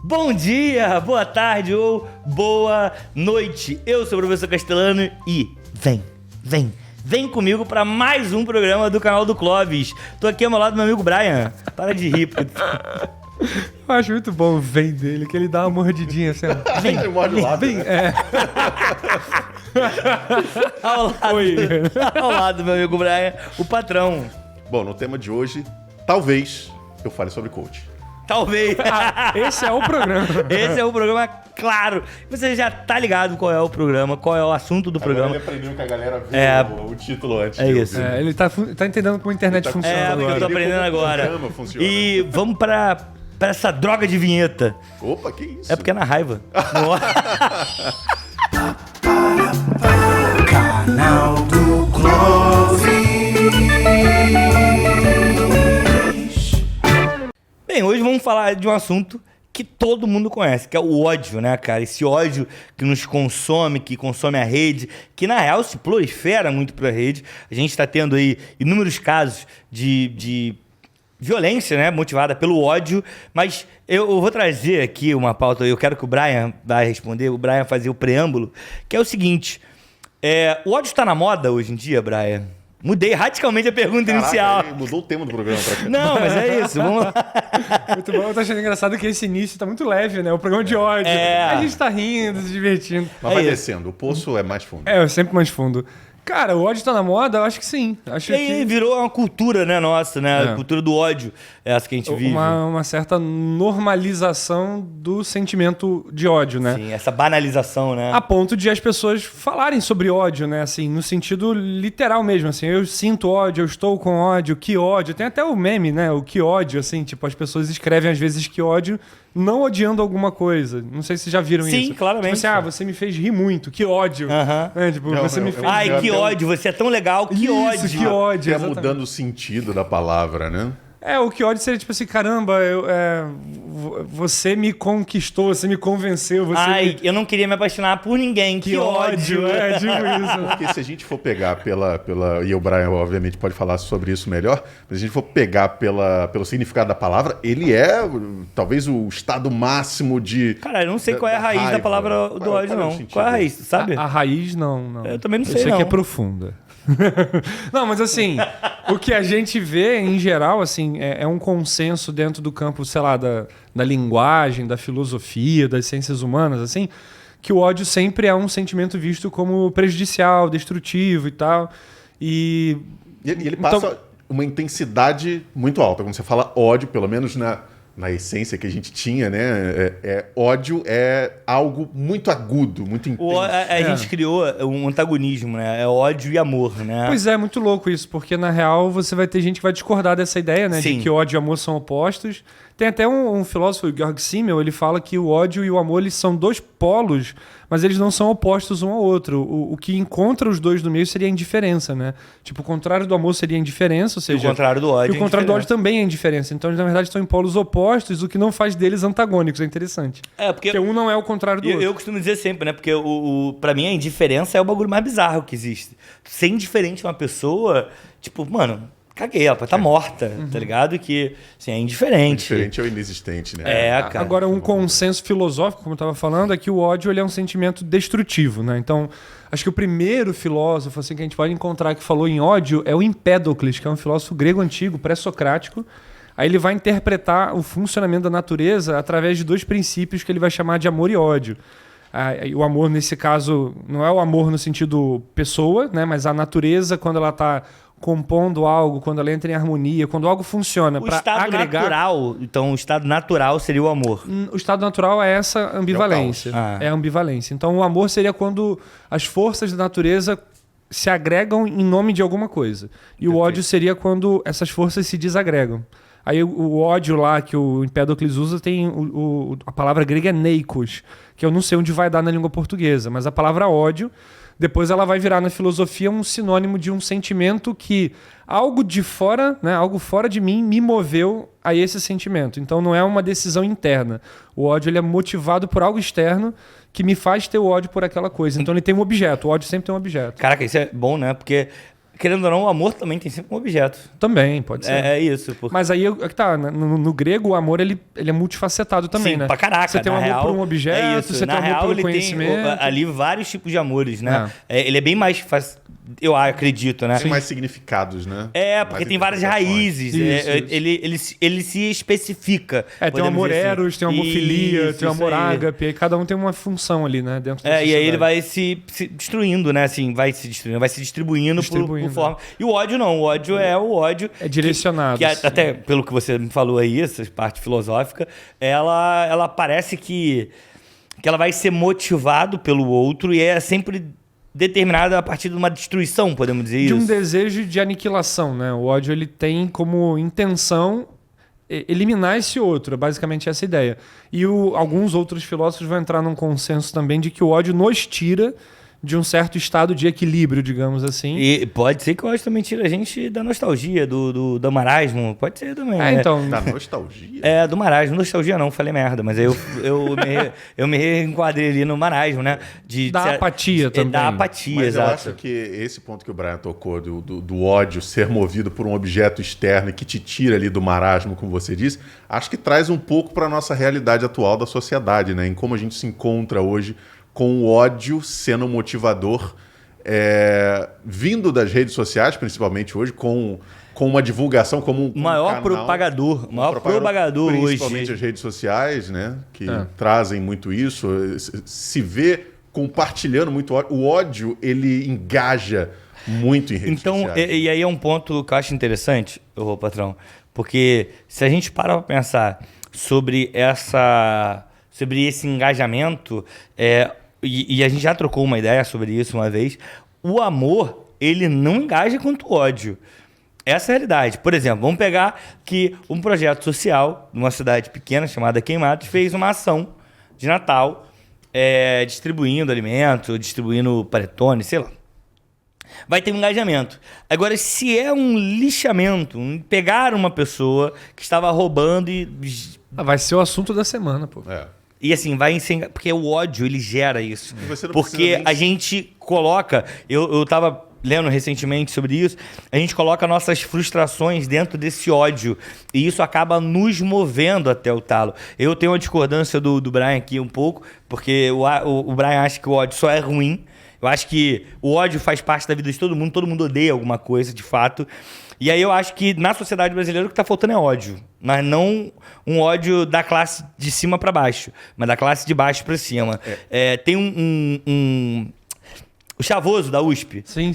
Bom dia, boa tarde ou boa noite. Eu sou o professor Castellano e vem comigo para mais um programa do canal do Clóvis. Tô aqui ao meu lado do meu amigo Brian. Para de rir. Eu acho muito bom o vem dele, que ele dá uma mordidinha assim. Vem, ele morde o lado. Vem, é. Ao lado do meu amigo Brian, o patrão. Bom, no tema de hoje, talvez eu fale sobre coach. Talvez. Esse é o programa. Esse é o programa, claro. Você já tá ligado qual é o programa, qual é o assunto do programa. Agora ele aprendeu que a galera viu o título antes. É isso. Ele tá entendendo como a internet funciona É, porque agora. eu tô aprendendo agora. Funciona. E vamos pra essa droga de vinheta. Opa, que isso? É porque é na raiva. Canal do Clóvis. Bem, hoje vamos falar de um assunto que todo mundo conhece, que é o ódio, né, cara? Esse ódio que nos consome, que consome a rede, que na real se prolifera muito pela rede. A gente está tendo aí inúmeros casos de violência, né, motivada pelo ódio, mas eu vou trazer aqui uma pauta, eu quero que o Brian vai responder, o Brian fazer o preâmbulo, que é o seguinte, o ódio está na moda hoje em dia, Brian? Mudei radicalmente a pergunta inicial. Ele mudou o tema do programa pra cá. Não, mas é isso, vamos lá. Muito bom, eu tô achando engraçado que esse início tá muito leve, né? O programa de ódio. A gente tá rindo, se divertindo. Mas vai descendo, o poço é mais fundo. É, sempre mais fundo. Cara, o ódio tá na moda? Eu acho que sim. Acho E aí virou uma cultura, né, nossa, né? A cultura do ódio, essa que a gente vive. Uma certa normalização do sentimento de ódio, né? Sim, essa banalização, né? A ponto de as pessoas falarem sobre ódio, né? Assim, no sentido literal mesmo, assim. Eu sinto ódio, eu estou com ódio, que ódio. Tem até o meme, né? O que ódio, assim. Tipo, as pessoas escrevem às vezes que ódio não odiando alguma coisa. Não sei se já viram isso. Sim, claramente. Tipo assim, você me fez rir muito, que ódio. Tipo, você me fez... Ai, que ódio, você é tão legal, que ódio. Que ódio, É exatamente. mudando o sentido da palavra, né? O que ódio seria tipo assim, caramba, você me conquistou, você me convenceu, eu não queria me apaixonar por ninguém, que ódio. Tipo isso. Porque se a gente for pegar e o Brian obviamente pode falar sobre isso melhor, mas se a gente for pegar pelo significado da palavra, ele é talvez o estado máximo de... Cara, eu não sei qual é a raiz da palavra do ódio, não. Qual é a raiz, tu sabe? A raiz, não. Eu também não sei, Eu sei não. que é profunda. Não, mas assim, o que a gente vê em geral, assim, é um consenso dentro do campo, sei lá, da linguagem, da filosofia, das ciências humanas, assim, que o ódio sempre é um sentimento visto como prejudicial, destrutivo e tal. E ele passa uma intensidade muito alta. Quando você fala ódio, pelo menos na essência que a gente tinha, né? Ódio é algo muito agudo, muito intenso. A gente criou um antagonismo, né? É ódio e amor, né? Pois é, muito louco isso, porque na real você vai ter gente que vai discordar dessa ideia, né? Sim. De que ódio e amor são opostos. Tem até um filósofo, o Georg Simmel, ele fala que o ódio e o amor eles são dois polos, mas eles não são opostos um ao outro. O que encontra os dois no meio seria a indiferença, né? Tipo, o contrário do amor seria a indiferença, ou seja... E o contrário do ódio E o contrário do ódio também é a indiferença. Então, eles, na verdade, estão em polos opostos, o que não faz deles antagônicos. É interessante. Porque um não é o contrário do outro. Eu costumo dizer sempre, né? Porque pra mim a indiferença é o bagulho mais bizarro que existe. Ser indiferente a uma pessoa, tipo, mano... Caguei, ela tá morta, tá ligado? Que, assim, é indiferente. Indiferente é o inexistente, né? Cara. Agora, um consenso filosófico, como eu estava falando, é que o ódio ele é um sentimento destrutivo, né? Então, acho que o primeiro filósofo assim, que a gente pode encontrar que falou em ódio é o Empédocles, que é um filósofo grego antigo, pré-socrático. Aí ele vai interpretar o funcionamento da natureza através de dois princípios que ele vai chamar de amor e ódio. O amor, nesse caso, não é o amor no sentido pessoa, né? Mas a natureza, quando ela está compondo algo, quando ela entra em harmonia, quando algo funciona para agregar... natural, então o estado natural seria o amor. O estado natural é essa ambivalência. É a ambivalência. Então o amor seria quando as forças da natureza se agregam em nome de alguma coisa. E o ódio seria quando essas forças se desagregam. Aí o ódio lá que o Empédocles usa tem a palavra grega é neikos, que eu não sei onde vai dar na língua portuguesa, mas a palavra ódio, depois ela vai virar na filosofia um sinônimo de um sentimento que algo de fora, né, algo fora de mim me moveu a esse sentimento. Então não é uma decisão interna. O ódio ele é motivado por algo externo que me faz ter o ódio por aquela coisa. Então ele tem um objeto. O ódio sempre tem um objeto. Caraca, isso é bom, né? Porque querendo ou não, o amor também tem sempre um objeto. Também, pode ser. É isso. Porque... Mas aí, tá, no grego, o amor ele é multifacetado também, sim, né? pra caraca. Você tem um amor real, por um objeto, você tem um amor pelo conhecimento. Tem ali vários tipos de amores, né? Ele é bem mais... Eu acredito, né? Tem mais significados, né? Porque mais tem várias raízes. Isso. Ele se especifica. Tem o amor eros, tem o amor filia, tem o amor ágape. Aí cada um tem uma função ali, né? Dentro da sociedade. E aí ele vai se destruindo, né? Assim, vai se destruindo, vai se distribuindo por forma. E o ódio não. O ódio é o ódio. É direcionado. Que até pelo que você me falou aí, essa parte filosófica, ela parece que ela vai ser motivado pelo outro e é sempre determinada a partir de uma destruição, podemos dizer isso. De um desejo de aniquilação, né? O ódio ele tem como intenção eliminar esse outro, é basicamente essa ideia. E alguns outros filósofos vão entrar num consenso também de que o ódio nos tira de um certo estado de equilíbrio, digamos assim. E pode ser que o ódio também tire a gente da nostalgia, do marasmo. Pode ser também. Então... Da nostalgia? Do marasmo. Nostalgia não, falei merda. Mas aí eu me reenquadrei ali no marasmo, né? Da apatia também. Da apatia, mas exato. Eu acho que esse ponto que o Brian tocou, do ódio ser movido por um objeto externo e que te tira ali do marasmo, como você disse, acho que traz um pouco para a nossa realidade atual da sociedade, né? Em como a gente se encontra hoje com o ódio sendo motivador, vindo das redes sociais, principalmente hoje, com uma divulgação como o maior propagador hoje. Principalmente as redes sociais, né? Que trazem muito isso. Se vê compartilhando muito ódio. O ódio, ele engaja muito em redes sociais. Então, e aí é um ponto que eu acho interessante, patrão, porque se a gente para pensar sobre esse engajamento, e a gente já trocou uma ideia sobre isso uma vez, o amor, ele não engaja quanto o ódio. Essa é a realidade. Por exemplo, vamos pegar que um projeto social numa cidade pequena chamada Queimados fez uma ação de Natal distribuindo alimento, distribuindo panetone, sei lá. Vai ter um engajamento. Agora, se é um lixamento, pegar uma pessoa que estava roubando e... vai ser o assunto da semana, pô. E assim, porque o ódio, ele gera isso. Porque a gente coloca... Eu tava lendo recentemente sobre isso. A gente coloca nossas frustrações dentro desse ódio. E isso acaba nos movendo até o talo. Eu tenho uma discordância do Brian aqui um pouco. Porque o Brian acha que o ódio só é ruim. Eu acho que o ódio faz parte da vida de todo mundo odeia alguma coisa, de fato. E aí eu acho que na sociedade brasileira o que está faltando é ódio. Mas não um ódio da classe de cima para baixo, mas da classe de baixo para cima. Tem o Chavoso, da USP. Sim.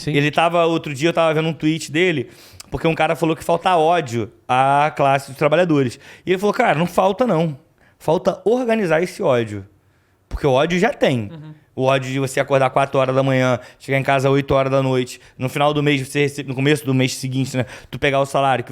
Outro dia eu estava vendo um tweet dele, porque um cara falou que falta ódio à classe dos trabalhadores. E ele falou, cara, não falta não. Falta organizar esse ódio. Porque o ódio já tem. O ódio de você acordar 4 horas da manhã, chegar em casa 8 horas da noite, no final do mês, no começo do mês seguinte, né, tu pegar o salário,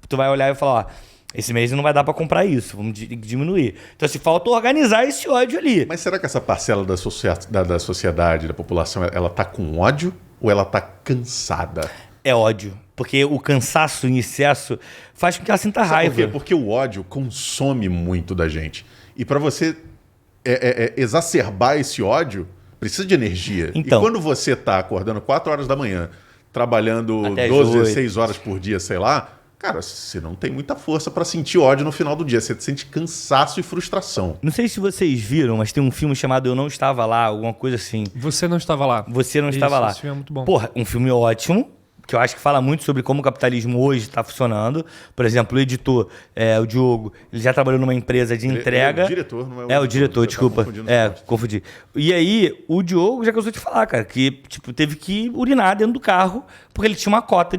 tu vai olhar e falar, esse mês não vai dar para comprar isso, vamos diminuir. Então, se falta organizar esse ódio ali. Mas será que essa parcela da sociedade, da população, ela tá com ódio ou ela tá cansada? É ódio. Porque o cansaço em excesso faz com que ela sinta raiva. Por quê? Porque o ódio consome muito da gente. E para você exacerbar esse ódio, precisa de energia. Então, e quando você tá acordando 4 horas da manhã, trabalhando até 12, 16 horas por dia, sei lá, cara, você não tem muita força para sentir ódio no final do dia. Você sente cansaço e frustração. Não sei se vocês viram, mas tem um filme chamado Eu Não Estava Lá, alguma coisa assim. Você Não Estava Lá. Você Não Estava Lá. Esse filme é muito bom. Porra, um filme ótimo, que eu acho que fala muito sobre como o capitalismo hoje está funcionando. Por exemplo, o editor, o Diogo, ele já trabalhou numa empresa de entrega. O diretor, não é o o diretor, desculpa. Confundi. E aí, o Diogo já cansou de falar, cara, que teve que urinar dentro do carro, porque ele tinha uma cota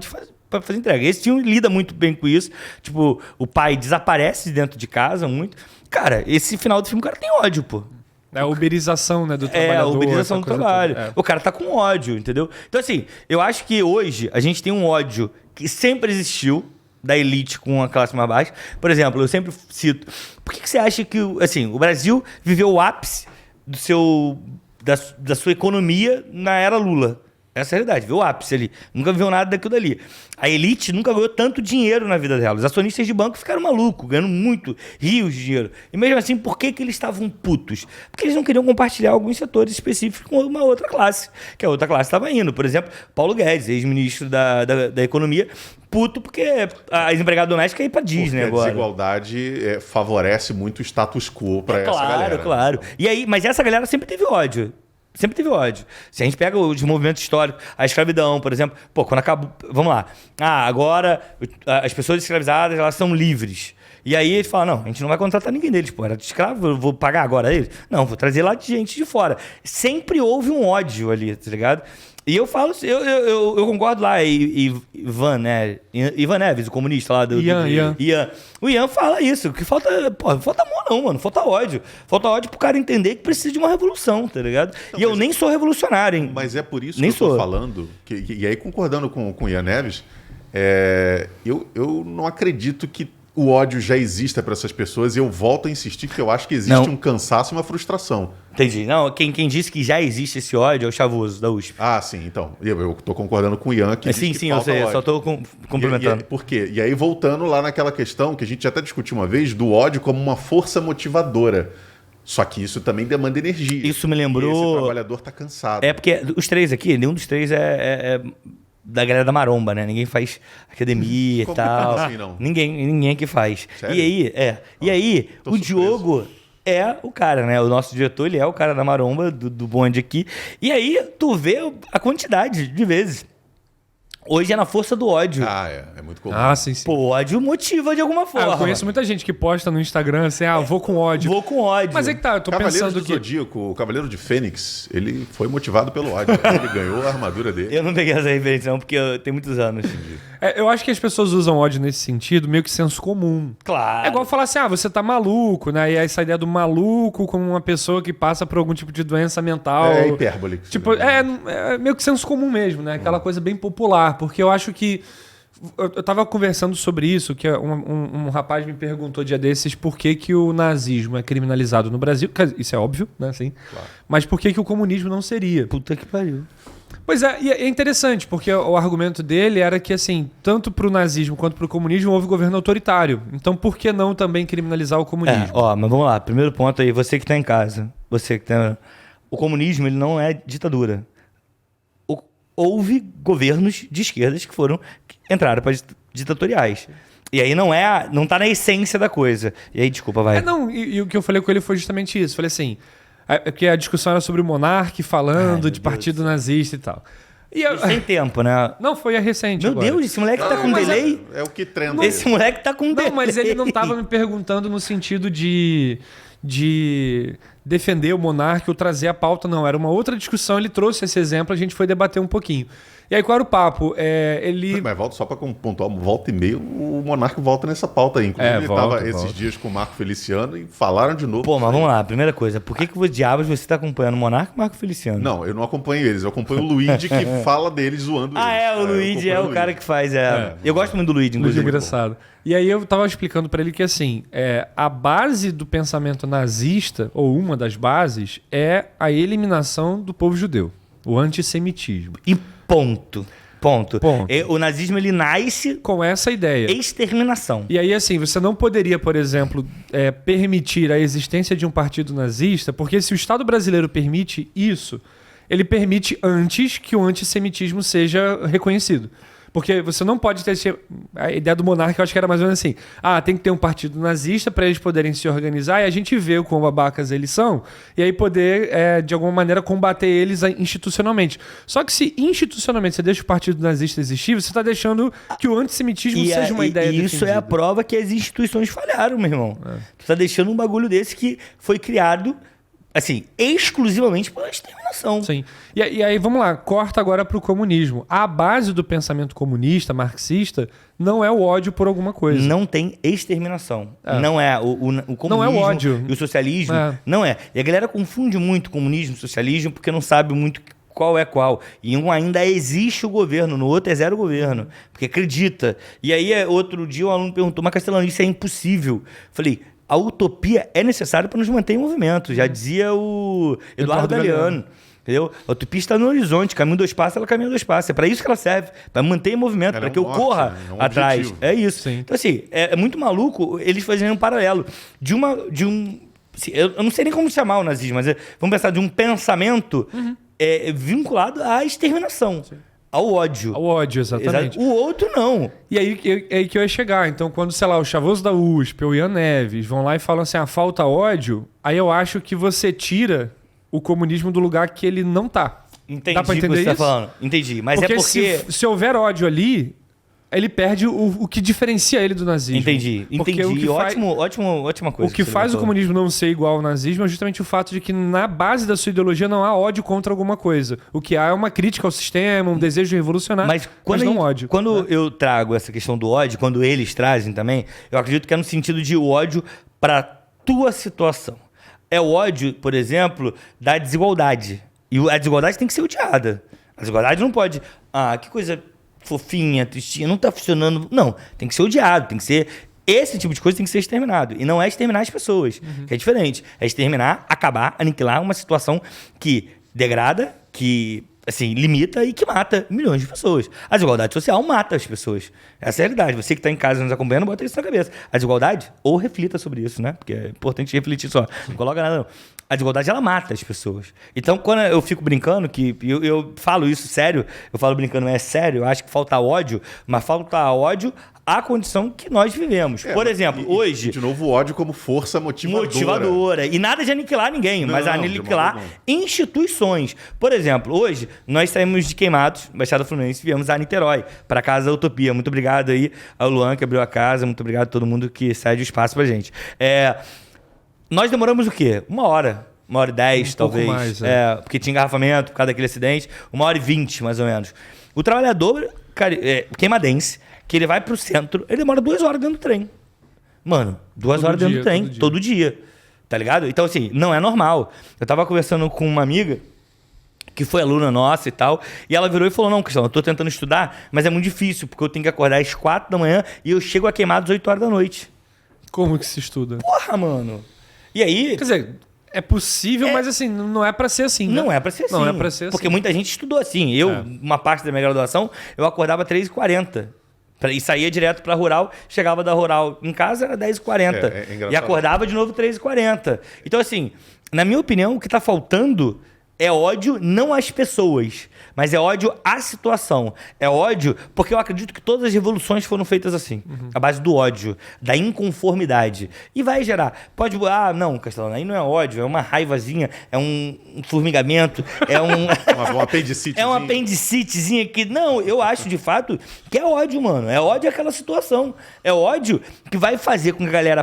para fazer entrega. Esse filme lida muito bem com isso. Tipo, o pai desaparece dentro de casa muito. Cara, esse final do filme, o cara tem ódio, pô. É a uberização, né, do trabalhador. A uberização do trabalho. O cara tá com ódio, entendeu? Então, assim, eu acho que hoje a gente tem um ódio que sempre existiu da elite com a classe mais baixa. Por exemplo, eu sempre cito... Por que você acha que o Brasil viveu o ápice da sua economia na era Lula? Essa é a realidade. Viu o ápice ali. Nunca viu nada daquilo dali. A elite nunca ganhou tanto dinheiro na vida dela. Os acionistas de banco ficaram malucos, ganhando muito, rios de dinheiro. E mesmo assim, por que eles estavam putos? Porque eles não queriam compartilhar alguns setores específicos com uma outra classe. Que a outra classe estava indo. Por exemplo, Paulo Guedes, ex-ministro da Economia, puto porque a empregada doméstica ia pra Disney porque agora. A desigualdade favorece muito o status quo para essa galera. Claro. E aí, mas essa galera sempre teve ódio. Sempre teve ódio. Se a gente pega os movimentos históricos, a escravidão, por exemplo, quando acabou. Vamos lá. Agora as pessoas escravizadas, elas são livres. E aí eles falam, não, a gente não vai contratar ninguém deles, era de escravo, eu vou pagar agora eles? Não, vou trazer lá de gente de fora. Sempre houve um ódio ali, tá ligado? E eu falo, eu concordo lá, Ivan Neves, o comunista lá do Ian. O Ian fala isso, que falta amor não, mano, falta ódio. Falta ódio pro cara entender que precisa de uma revolução, tá ligado? Não, e eu nem sou revolucionário, hein? Mas é por isso nem que eu tô falando, e aí concordando com o Ian Neves, eu não acredito que o ódio já exista para essas pessoas, e eu volto a insistir que eu acho que existe um cansaço e uma frustração. Entendi. Não, quem disse que já existe esse ódio é o Chavoso, da USP. Ah, sim, então. Eu tô concordando com o Ian que sim, eu sei, ódio. Eu só tô complementando. Por quê? E aí, voltando lá naquela questão que a gente até discutiu uma vez, do ódio como uma força motivadora. Só que isso também demanda energia. Isso me lembrou... E esse trabalhador tá cansado. É porque os três aqui, nenhum dos três é da galera da maromba, né? Ninguém faz academia e tal. Assim, não? Ninguém aqui faz. Sério? E aí, o surpreso. Diogo é o cara, né? O nosso diretor, ele é o cara da maromba, do bonde aqui. E aí, tu vê a quantidade de vezes. Hoje é na força do ódio. É muito comum. Sim. Pô, o ódio motiva de alguma forma. Eu conheço muita gente que posta no Instagram assim, vou com ódio. Vou com ódio. Mas é que tá, eu tô Cavaleiro pensando do que... Zodíaco, o Cavaleiro de Fênix, ele foi motivado pelo ódio. Ele ganhou a armadura dele. Eu não peguei essa referência não, porque tem muitos anos. Eu acho que as pessoas usam ódio nesse sentido meio que senso comum. Claro. É igual falar assim, você tá maluco, né? E essa ideia do maluco como uma pessoa que passa por algum tipo de doença mental. É hipérbole. Tipo, é meio que senso comum mesmo, né? Aquela coisa bem popular. Porque eu acho que... Eu tava conversando sobre isso, que um rapaz me perguntou dia desses por que o nazismo é criminalizado no Brasil. Isso é óbvio, né? Assim. Claro. Mas por que o comunismo não seria? Puta que pariu. Pois é, e é interessante, porque o argumento dele era que, assim, tanto pro nazismo quanto pro comunismo houve governo autoritário. Então, por que não também criminalizar o comunismo? Mas vamos lá. Primeiro ponto aí, você que tá em casa. O comunismo, ele não é ditadura. Houve governos de esquerdas que entraram para ditatoriais. E aí não tá na essência da coisa. E aí, desculpa, vai. E o que eu falei com ele foi justamente isso. Falei assim, porque a discussão era sobre o monarca falando de partido nazista e tal. Sem tempo, né? Não, foi recente. Meu agora. Deus, esse moleque tá com delay. É o que trenda. Esse moleque tá com delay. Não, mas ele não tava me perguntando no sentido de defender o monarca ou trazer a pauta, não. Era uma outra discussão, ele trouxe esse exemplo, a gente foi debater um pouquinho. E aí, qual era o papo? Mas volta só para pontuar, volta e meio, o monarca volta nessa pauta aí. Inclusive, ele estava esses dias com o Marco Feliciano e falaram de novo. Pô, mas vamos lá, primeira coisa. Por que diabos você tá acompanhando o monarca e o Marco Feliciano? Não, eu não acompanho eles. Eu acompanho o Luigi, que fala deles zoando eles. O Luigi é o cara que faz. Eu gosto muito do Luigi, inclusive. Luigi é engraçado. E aí eu tava explicando para ele que, assim, a base do pensamento nazista, ou uma das bases, é a eliminação do povo judeu. O antissemitismo. E ponto. O nazismo, ele nasce com essa ideia. Exterminação. E aí, assim, você não poderia, por exemplo, permitir a existência de um partido nazista, porque se o Estado brasileiro permite isso, ele permite antes que o antissemitismo seja reconhecido. Porque você não pode ter... A ideia do monarca, eu acho que era mais ou menos assim. Tem que ter um partido nazista para eles poderem se organizar e a gente vê o quão babacas eles são e aí poder, de alguma maneira, combater eles institucionalmente. Só que se institucionalmente você deixa o partido nazista existir, você está deixando que o antissemitismo seja uma ideia defendida. E isso é a prova que as instituições falharam, meu irmão. Tu está deixando um bagulho desse que foi criado... assim, exclusivamente pela exterminação. Sim. E aí, vamos lá, corta agora para o comunismo. A base do pensamento comunista, marxista, não é o ódio por alguma coisa. Não tem exterminação. Não é. O comunismo não é o ódio. E o socialismo, não é. E a galera confunde muito comunismo e socialismo porque não sabe muito qual é qual. E um ainda existe o governo, no outro é zero governo. Porque acredita. E aí, outro dia, um aluno perguntou, mas Castelano, isso é impossível. Falei... A utopia é necessária para nos manter em movimento, já dizia o Eduardo Galeano. Entendeu? A autopista está no horizonte, caminho 2 passos, ela caminha 2 passos. É para isso que ela serve, para manter em movimento, para que eu corra atrás. Objetivo. É isso. Sim. Então, assim, é muito maluco eles fazerem um paralelo de um... Assim, eu não sei nem como chamar o nazismo, mas vamos pensar de um pensamento vinculado à exterminação. Sim. Ao ódio. Ao ódio, exatamente. O outro não. E aí que eu ia chegar. Então, quando, sei lá, o Chavoso da USP ou o Ian Neves vão lá e falam assim, falta ódio, aí eu acho que você tira o comunismo do lugar que ele não tá. Entendi. Dá pra entender o que você isso? tá falando. Entendi. Mas porque é porque... se houver ódio ali, ele perde o que diferencia ele do nazismo. Entendi. Ótima coisa. O que faz o comunismo não ser igual ao nazismo é justamente o fato de que na base da sua ideologia não há ódio contra alguma coisa. O que há é uma crítica ao sistema, um desejo de revolucionar, mas não ódio. Quando eu trago essa questão do ódio, quando eles trazem também, eu acredito que é no sentido de ódio para tua situação. É o ódio, por exemplo, da desigualdade. E a desigualdade tem que ser odiada. A desigualdade não pode... que coisa... fofinha, tristinha, não tá funcionando. Não, tem que ser odiado, tem que ser... Esse tipo de coisa tem que ser exterminado. E não é exterminar as pessoas, que é diferente. É exterminar, acabar, aniquilar uma situação que degrada, que, assim, limita e que mata milhões de pessoas. A desigualdade social mata as pessoas. Essa é a realidade. Você que está em casa nos acompanhando, bota isso na cabeça. A desigualdade, ou reflita sobre isso, né? Porque é importante refletir só. Não coloca nada, não. A desigualdade, ela mata as pessoas. Então, quando eu fico brincando, que eu falo isso sério, eu falo brincando, é sério, eu acho que falta ódio, mas falta ódio à condição que nós vivemos. Por exemplo, hoje... De novo, o ódio como força motivadora. E nada de aniquilar ninguém, mas aniquilar instituições. Por exemplo, hoje, nós saímos de Queimados, Baixada Fluminense, e viemos a Niterói, para a Casa da Utopia. Muito obrigado aí ao Luan, que abriu a casa, muito obrigado a todo mundo que cede o espaço pra gente. Nós demoramos o quê? 1h. 1h10, talvez. Mais, porque tinha engarrafamento por causa daquele acidente. 1h20, mais ou menos. O trabalhador queimadense, que ele vai pro centro, ele demora 2 horas dentro do trem. Mano, 2 horas dentro do trem, todo dia. Tá ligado? Então, assim, não é normal. Eu tava conversando com uma amiga que foi aluna nossa e tal, e ela virou e falou, não, Cristiano, eu tô tentando estudar, mas é muito difícil, porque eu tenho que acordar às 4 da manhã e eu chego a Queimados às 8 horas da noite. Como que se estuda? Porra, mano. E aí... Quer dizer, é possível, mas assim, não é pra ser assim, né? Não é pra ser assim. Não é pra ser assim. Porque muita gente estudou assim. Uma parte da minha graduação, eu acordava às 3h40. E saía direto pra Rural, chegava da Rural em casa, era 10h40. E acordava de novo 3h40. Então, assim, na minha opinião, o que tá faltando é ódio não às pessoas, mas é ódio à situação. É ódio porque eu acredito que todas as revoluções foram feitas assim. À base do ódio, da inconformidade. E vai gerar. Pode... não, Castelano, aí não é ódio, é uma raivazinha, é um formigamento, é um... um apendicite. É um apendicitezinho que... Não, eu acho de fato que é ódio, mano. É ódio àquela situação. É ódio que vai fazer com que a galera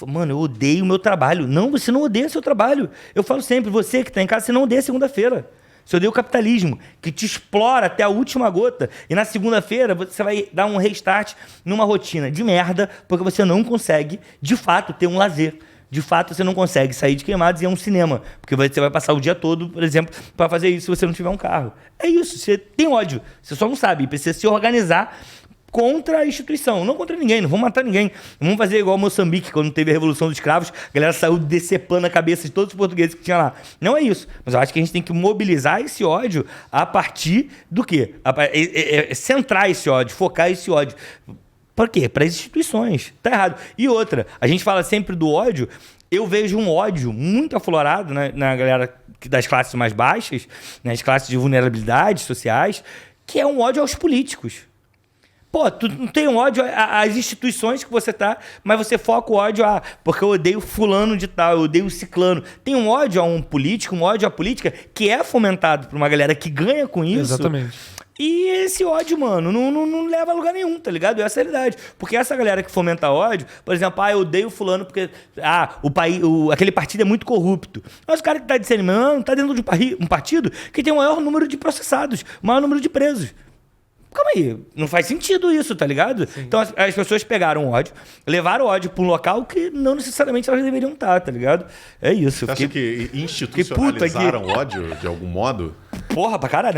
Mano, eu odeio o meu trabalho. Não, você não odeia seu trabalho. Eu falo sempre, você que está em casa, você não odeia segunda-feira. Você odeia o capitalismo, que te explora até a última gota. E na segunda-feira você vai dar um restart numa rotina de merda, porque você não consegue, de fato, ter um lazer. De fato, você não consegue sair de Queimados e ir a um cinema. Porque você vai passar o dia todo, por exemplo, para fazer isso se você não tiver um carro. É isso, você tem ódio. Você só não sabe, precisa se organizar contra a instituição, não contra ninguém, não vamos matar ninguém. Não vamos fazer igual Moçambique, quando teve a Revolução dos Escravos, a galera saiu decepando a cabeça de todos os portugueses que tinha lá. Não é isso. Mas eu acho que a gente tem que mobilizar esse ódio a partir do quê? Centrar esse ódio, focar esse ódio. Para quê? Para as instituições. Tá errado. E outra, a gente fala sempre do ódio, eu vejo um ódio muito aflorado na galera das classes mais baixas, nas classes de vulnerabilidades sociais, que é um ódio aos políticos. Pô, tu não tem um ódio às instituições que você tá, mas você foca o ódio porque eu odeio fulano de tal, eu odeio ciclano. Tem um ódio a um político, um ódio à política que é fomentado por uma galera que ganha com isso. Exatamente. E esse ódio, mano, não leva a lugar nenhum, tá ligado? Essa é a realidade. Porque essa galera que fomenta ódio, por exemplo, eu odeio fulano porque aquele partido é muito corrupto. Mas o cara que tá disseminando tá dentro de um partido que tem o maior número de processados, o maior número de presos. Calma aí, não faz sentido isso, tá ligado? Sim. Então as pessoas pegaram ódio, levaram o ódio pra um local que não necessariamente elas deveriam estar, tá ligado? É isso. Você acha que institucionalizaram o ódio de algum modo? Porra, pra caralho.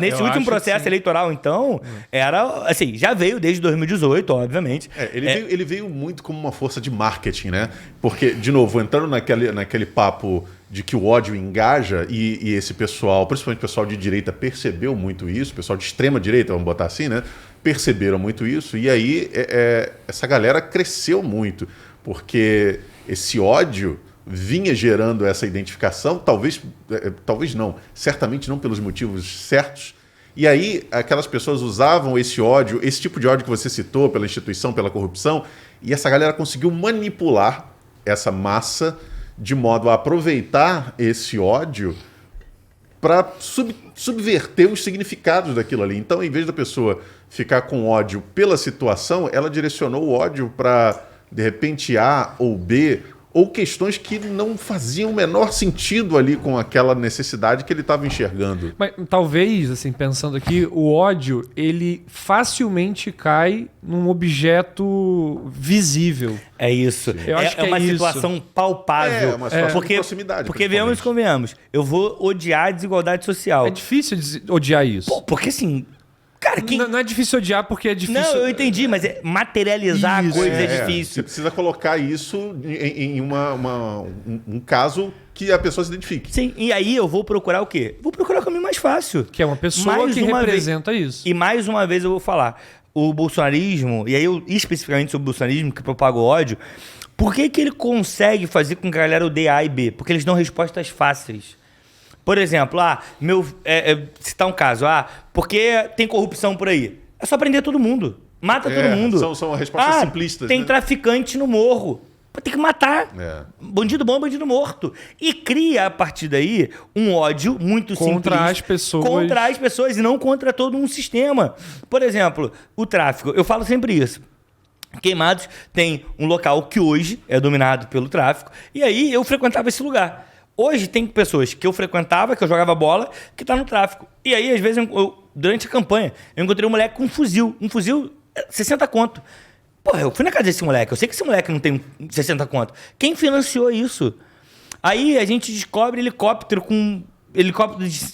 Nesse último processo eleitoral, então, era assim, já veio desde 2018, obviamente. Ele veio muito como uma força de marketing, né? Porque, de novo, entrando naquele papo de que o ódio engaja, e esse pessoal, principalmente o pessoal de direita, percebeu muito isso, o pessoal de extrema direita, vamos botar assim, né? Perceberam muito isso, e aí essa galera cresceu muito, porque esse ódio vinha gerando essa identificação, talvez não, certamente não pelos motivos certos, e aí aquelas pessoas usavam esse ódio, esse tipo de ódio que você citou, pela instituição, pela corrupção, e essa galera conseguiu manipular essa massa de modo a aproveitar esse ódio para subverter os significados daquilo ali. Então, em vez da pessoa ficar com ódio pela situação, ela direcionou o ódio para, de repente, A ou B, ou questões que não faziam o menor sentido ali com aquela necessidade que ele estava enxergando. Mas talvez, assim, pensando aqui, o ódio, ele facilmente cai num objeto visível. É isso. Eu acho que é uma isso. situação palpável. É uma situação de proximidade. Porque venhamos e convenhamos. Eu vou odiar a desigualdade social. É difícil odiar isso. Pô, porque assim... Cara, Não é difícil odiar porque é difícil... Não, eu entendi, mas materializar Isso, a coisa é Você difícil. precisa colocar isso em um caso que a pessoa se identifique. Sim, e aí eu vou procurar o quê? Vou procurar o caminho mais fácil. Que é uma pessoa Mais que uma representa isso. E mais uma vez eu vou falar. O bolsonarismo, e aí eu especificamente sobre o bolsonarismo, que propaga o ódio, por que ele consegue fazer com que a galera odeie A e B? Porque eles dão respostas fáceis. Por exemplo, citar um caso, porque tem corrupção por aí. É só prender todo mundo. Mata todo mundo. São respostas simplistas. Tem né? traficante no morro. Tem que matar. É. Bandido bom, bandido morto. E cria, a partir daí, um ódio muito Contra as pessoas. Contra as pessoas e não contra todo um sistema. Por exemplo, o tráfico. Eu falo sempre isso. Queimados tem um local que hoje é dominado pelo tráfico. E aí eu frequentava esse lugar. Hoje tem pessoas que eu frequentava, que eu jogava bola, que tá no tráfico. E aí, às vezes, durante a campanha, eu encontrei um moleque com um fuzil. Um fuzil, 60 conto. Porra, eu fui na casa desse moleque. Eu sei que esse moleque não tem 60 conto. Quem financiou isso? Aí a gente descobre helicóptero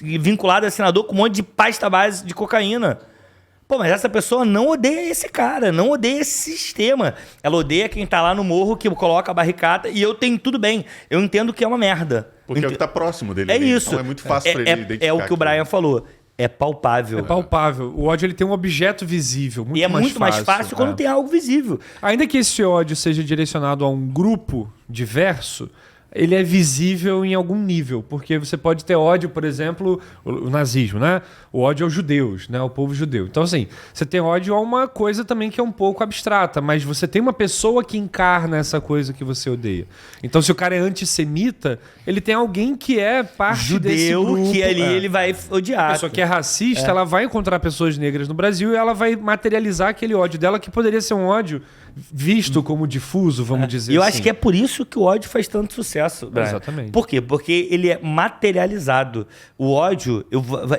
vinculado a senador com um monte de pasta base de cocaína. Pô, mas essa pessoa não odeia esse cara, não odeia esse sistema. Ela odeia quem tá lá no morro, que coloca a barricada, e eu tenho tudo bem. Eu entendo que é uma merda. Porque é o que tá próximo dele. É ali. isso. Então é muito fácil para ele identificar. É o que o Brian falou. É palpável. É palpável. O ódio ele tem um objeto visível. Muito e é mais muito mais fácil quando tem algo visível. Ainda que esse ódio seja direcionado a um grupo diverso, ele é visível em algum nível, porque você pode ter ódio, por exemplo, o nazismo, né? O ódio aos judeus, né? O povo judeu. Então, assim, você tem ódio a uma coisa também que é um pouco abstrata, mas você tem uma pessoa que encarna essa coisa que você odeia. Então, se o cara é antissemita, ele tem alguém que é parte desse grupo. Que ali ele vai odiar. A pessoa que é racista, ela vai encontrar pessoas negras no Brasil e ela vai materializar aquele ódio dela, que poderia ser um ódio visto como difuso, vamos dizer E eu assim. acho que é por isso que o ódio faz tanto sucesso, Brian. Exatamente. Por quê? Porque ele é materializado. O ódio,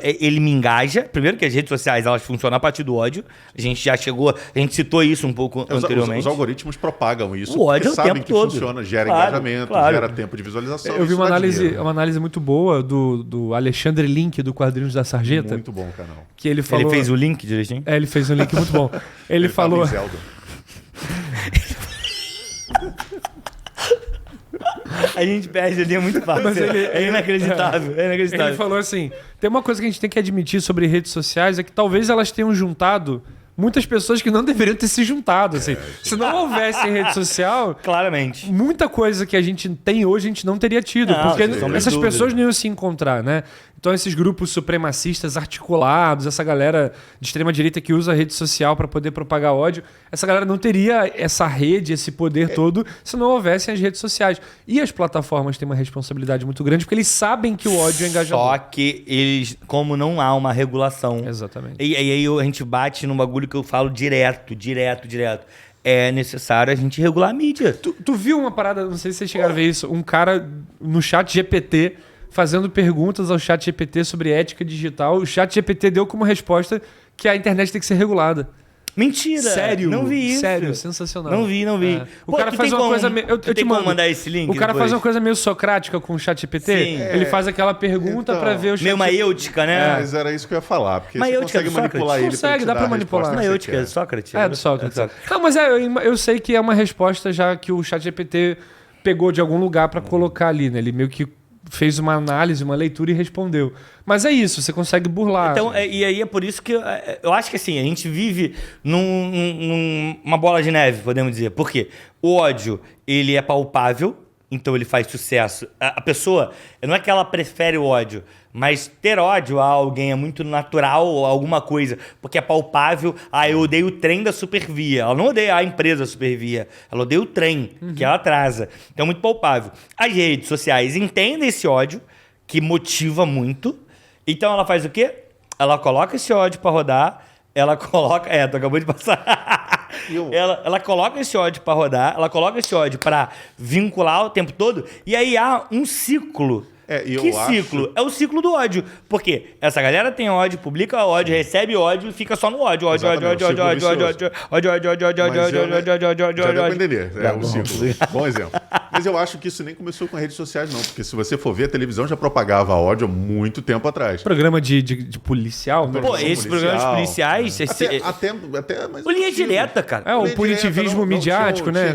ele me engaja. Primeiro que as redes sociais, elas funcionam a partir do ódio. A gente já chegou... A gente citou isso um pouco anteriormente. Os algoritmos propagam isso. O ódio porque é o sabem tempo que todo. funciona, gera Claro, engajamento, claro. gera tempo de visualização. Eu vi isso uma dá análise, dinheiro. uma análise muito boa do Alexandre Link, do Quadrinhos da Sarjeta. Muito bom o canal. Que ele falou... Ele fez o link direitinho? Ele fez um link muito bom. Ele falou... tava em Zelda. A gente perde ali, é muito fácil. Mas é inacreditável. É inacreditável. Ele falou assim, tem uma coisa que a gente tem que admitir sobre redes sociais, é que talvez elas tenham juntado muitas pessoas que não deveriam ter se juntado. Assim. Se não houvesse rede social, Claramente. muita coisa que a gente tem hoje a gente não teria tido. Não, porque sem sombra de essas dúvida. pessoas não iam se encontrar, né? Então esses grupos supremacistas articulados, essa galera de extrema-direita que usa a rede social para poder propagar ódio, essa galera não teria essa rede, esse poder todo, se não houvessem as redes sociais. E as plataformas têm uma responsabilidade muito grande, porque eles sabem que o ódio é engajador. Só que eles, como não há uma regulação... Exatamente. E aí a gente bate num bagulho que eu falo direto. É necessário a gente regular a mídia. Tu viu uma parada, não sei se vocês chegaram a ver isso, um cara no chat GPT fazendo perguntas ao chat GPT sobre ética digital. O chat GPT deu como resposta que a internet tem que ser regulada. Mentira! Sério? Não vi isso. Sério, sensacional. Não vi. É. O cara faz uma coisa meio... Tu tem como mandar esse link O cara depois? faz uma coisa meio socrática com o chat GPT. Sim. Ele faz aquela pergunta Então, pra ver o chat Meio maêutica, né? Mas era isso que eu ia falar. Porque Maêutica você consegue do Sócrates? manipular ele. Consegue, ele te dá dar pra a manipular. resposta que Maêutica, você quer. Sócrates. É, do Sócrates. Não, mas eu sei que é uma resposta já que o chat GPT pegou de algum lugar pra colocar ali, né? Ele meio que fez uma análise, uma leitura e respondeu. Mas é isso, você consegue burlar. Então, e aí é por isso que eu acho que assim, a gente vive numa bola de neve, podemos dizer. Por quê? O ódio, ele é palpável, então ele faz sucesso. A pessoa, não é que ela prefere o ódio, mas ter ódio a alguém é muito natural ou alguma coisa, porque é palpável. Eu odeio o trem da Supervia. Ela não odeia a empresa Supervia, ela odeia o trem que ela atrasa. Então é muito palpável. As redes sociais entendem esse ódio, que motiva muito. Então ela faz o quê? Ela coloca esse ódio pra rodar, ela coloca... tu acabou de passar. Ela coloca esse ódio pra rodar, ela coloca esse ódio pra vincular o tempo todo, e aí há um ciclo. Ciclo? É o ciclo do ódio. Porque essa galera tem ódio, publica ódio, recebe ódio e fica só no ódio. Ódio. Já deu pra entender. É um ciclo. Bom exemplo. Mas eu acho que isso nem começou com as redes sociais, não. Porque se você for ver, a televisão já propagava ódio há muito tempo atrás. Programa de policial? Pô, esses programas policiais... Até mais o Linha Direta, cara. O punitivismo midiático, né?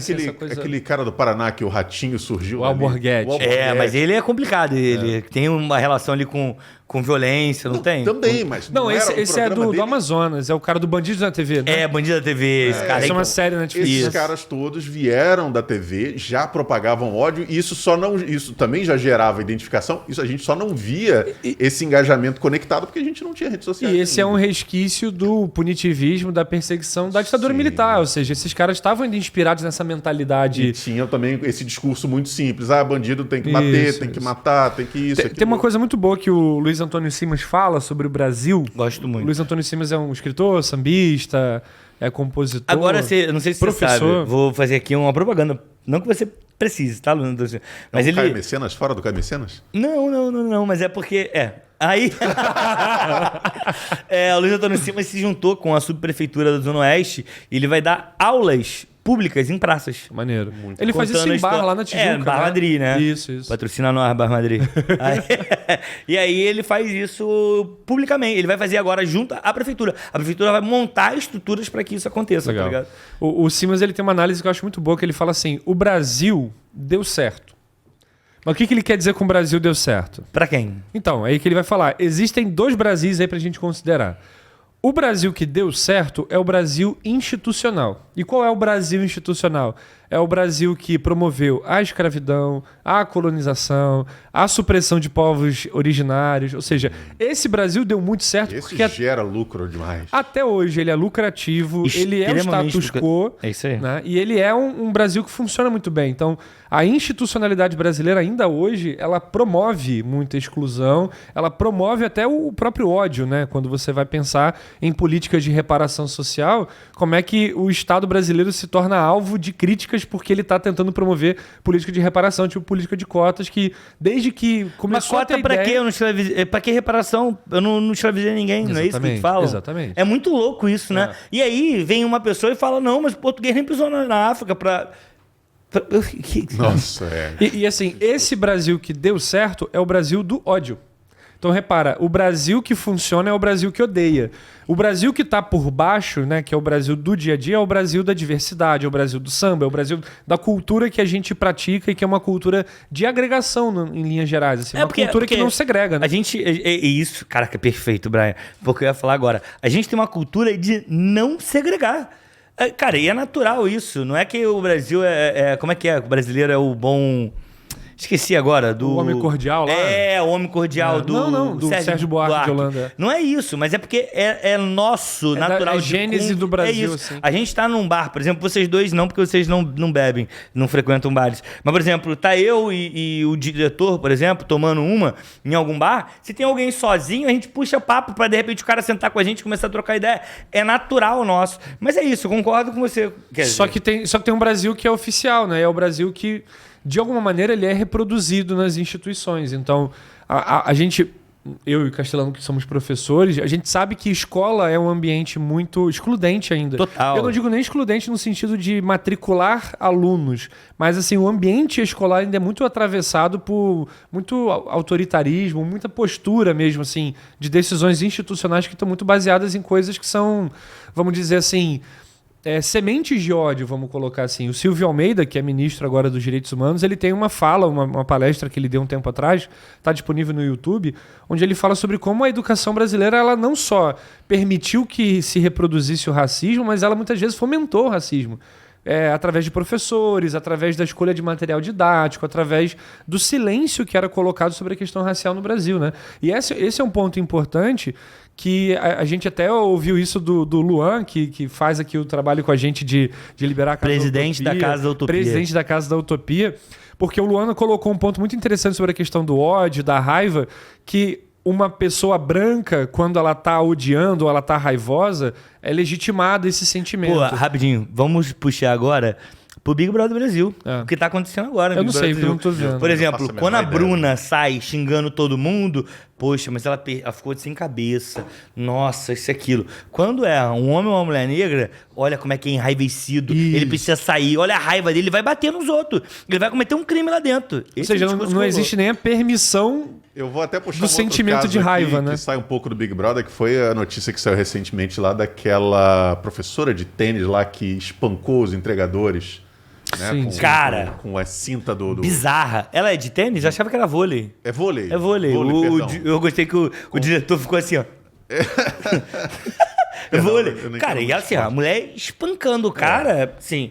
Aquele cara do Paraná que o ratinho surgiu. O Alborguete. Mas ele é complicado. Ele tem uma relação ali com violência, não tem? Também, mas... Não, esse é do Amazonas. É o cara do Bandidos na TV, né? Bandido da TV. Esse cara é uma série na Netflix. Esses caras todos vieram da TV, já propagavam ódio, e isso também já gerava identificação. Isso a gente só não via esse engajamento conectado porque a gente não tinha rede social. E esse é um resquício do punitivismo, da perseguição da ditadura militar. Ou seja, esses caras estavam ainda inspirados nessa mentalidade. E tinham também esse discurso muito simples. Bandido tem que bater, tem que matar, tem que isso. Tem uma coisa muito boa que o Luiz Antônio Simas fala sobre o Brasil. Gosto muito. O Luiz Antônio Simas é um escritor, sambista, é compositor. Agora, não sei se professor. Você sabe, vou fazer aqui uma propaganda. Não que você precise, tá, Luiz Antônio? Mas Caio Mecenas fora do Caio Mecenas? Não, mas é porque... Aí, o Luiz Antônio Simas se juntou com a subprefeitura da Zona Oeste e ele vai dar aulas públicas em praças. Maneiro. Ele faz isso em bar lá na Tijuca. Bar Madrid, né? Isso. Patrocina nós, Bar Madrid. E aí ele faz isso publicamente. Ele vai fazer agora junto à prefeitura. A prefeitura vai montar estruturas para que isso aconteça. Legal. Tá ligado? O Simas, ele tem uma análise que eu acho muito boa, que ele fala assim, o Brasil deu certo. Mas o que ele quer dizer com o Brasil deu certo? Pra quem? Então, aí que ele vai falar. Existem 2 Brasis aí pra gente considerar. O Brasil que deu certo é o Brasil institucional. E qual é o Brasil institucional? É o Brasil que promoveu a escravidão, a colonização, a supressão de povos originários. Ou seja, esse Brasil deu muito certo porque... gera lucro demais. Até hoje ele é lucrativo, ele é o status quo. É isso aí. Né? E ele é um Brasil que funciona muito bem. Então, a institucionalidade brasileira ainda hoje, ela promove muita exclusão, ela promove até o próprio ódio, né? Quando você vai pensar em políticas de reparação social, como é que o Estado brasileiro se torna alvo de críticas porque ele está tentando promover política de reparação, tipo política de cotas, que desde que começou a ter ideia... Quê? Eu não escravizei... Pra que reparação? Eu não escravizei ninguém, não é isso que eles falam? Exatamente. É muito louco isso, né? E aí vem uma pessoa e fala, não, mas o português nem pisou na África pra... Nossa, E assim, esse Brasil que deu certo é o Brasil do ódio. Então repara, o Brasil que funciona é o Brasil que odeia. O Brasil que está por baixo, né, que é o Brasil do dia a dia, é o Brasil da diversidade, é o Brasil do samba, é o Brasil da cultura que a gente pratica e que é uma cultura de agregação em linhas gerais. Assim, uma cultura que não segrega. Né? A gente... isso, caraca, perfeito, Brian. Porque eu ia falar agora. A gente tem uma cultura de não segregar. Cara, e é natural isso. Não é que o Brasil como é que é? O brasileiro é o bom... Esqueci agora do... O Homem Cordial lá? O Homem Cordial do Sérgio Buarque de Holanda. Não é isso, mas é porque é nosso, natural. É gênese do Brasil, assim. A gente tá num bar, por exemplo, vocês dois não, porque vocês não bebem, não frequentam bares. Mas, por exemplo, tá eu e o diretor, por exemplo, tomando uma em algum bar. Se tem alguém sozinho, a gente puxa papo pra, de repente, o cara sentar com a gente e começar a trocar ideia. É natural nosso. Mas é isso, eu concordo com você. Só que tem um Brasil que é oficial, né? É o Brasil que... de alguma maneira, ele é reproduzido nas instituições. Então, a gente, eu e o Castelano, que somos professores, a gente sabe que escola é um ambiente muito excludente ainda. Total. Eu não digo nem excludente no sentido de matricular alunos, mas assim, o ambiente escolar ainda é muito atravessado por muito autoritarismo, muita postura mesmo, assim, de decisões institucionais que estão muito baseadas em coisas que são, vamos dizer assim... sementes de ódio, vamos colocar assim. O Silvio Almeida, que é ministro agora dos Direitos Humanos, ele tem uma fala, uma palestra que ele deu um tempo atrás, está disponível no YouTube, onde ele fala sobre como a educação brasileira ela não só permitiu que se reproduzisse o racismo, mas ela muitas vezes fomentou o racismo. Através de professores, através da escolha de material didático, através do silêncio que era colocado sobre a questão racial no Brasil, né? E esse é um ponto importante que a gente até ouviu isso do Luan, que faz aqui o trabalho com a gente de liberar a Casa Presidente da Casa da Utopia. Presidente da Casa da Utopia. Porque o Luan colocou um ponto muito interessante sobre a questão do ódio, da raiva, que uma pessoa branca, quando ela tá odiando ou ela tá raivosa, é legitimado esse sentimento. Pô, rapidinho, vamos puxar agora pro Big Brother Brasil. O que tá acontecendo agora. Eu não sei, porque eu não tô vendo. Por exemplo, quando a Bruna sai xingando todo mundo, poxa, mas ela ficou sem cabeça. Nossa, isso e aquilo. Quando é um homem ou uma mulher negra, olha como é que é enraivecido. Isso. Ele precisa sair. Olha a raiva dele, ele vai bater nos outros. Ele vai cometer um crime lá dentro. Ou seja, não existe nem a permissão... Eu vou até puxar do sentimento de raiva, né? Que sai um pouco do Big Brother, que foi a notícia que saiu recentemente lá daquela professora de tênis lá que espancou os entregadores. Né? Cara, com a cinta do... Bizarra. Ela é de tênis? Eu achava que era vôlei. É vôlei. É vôlei. Eu gostei que o diretor ficou assim, ó. Vôlei. Cara, e assim, a mulher espancando o cara, assim...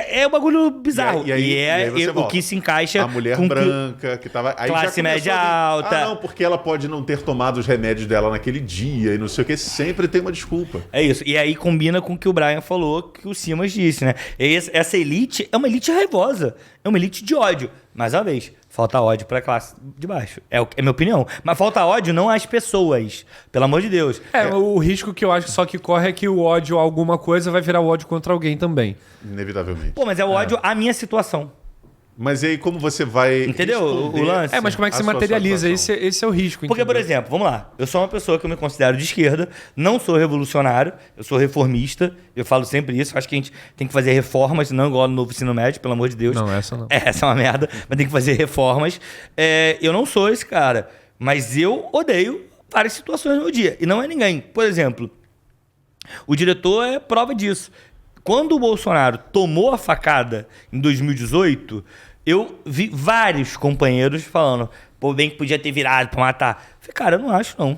É um bagulho bizarro. E aí o que se encaixa... A mulher branca, que tava... Aí classe média alta. Não, porque ela pode não ter tomado os remédios dela naquele dia e não sei o que. Sempre tem uma desculpa. É isso. E aí combina com o que o Brian falou, que o Simas disse, né? Essa elite é uma elite raivosa. É uma elite de ódio. Mais uma vez, falta ódio pra classe de baixo. É minha opinião. Mas falta ódio não às pessoas. Pelo amor de Deus. O risco que eu acho só que corre é que o ódio a alguma coisa vai virar o ódio contra alguém também. Inevitavelmente. Pô, mas é o ódio à minha situação. Mas e aí como você vai... Entendeu o lance? Mas como é que se materializa? Esse é o risco. Porque, por exemplo, vamos lá. Eu sou uma pessoa que eu me considero de esquerda, não sou revolucionário, eu sou reformista, eu falo sempre isso. Acho que a gente tem que fazer reformas, não igual no novo ensino médio, pelo amor de Deus. Não, essa não. Essa é uma merda, mas tem que fazer reformas. Eu não sou esse cara, mas eu odeio várias situações no meu dia. E não é ninguém. Por exemplo, o diretor é prova disso. Quando o Bolsonaro tomou a facada em 2018, eu vi vários companheiros falando, pô, bem que podia ter virado pra matar. Falei, cara, eu não acho, não.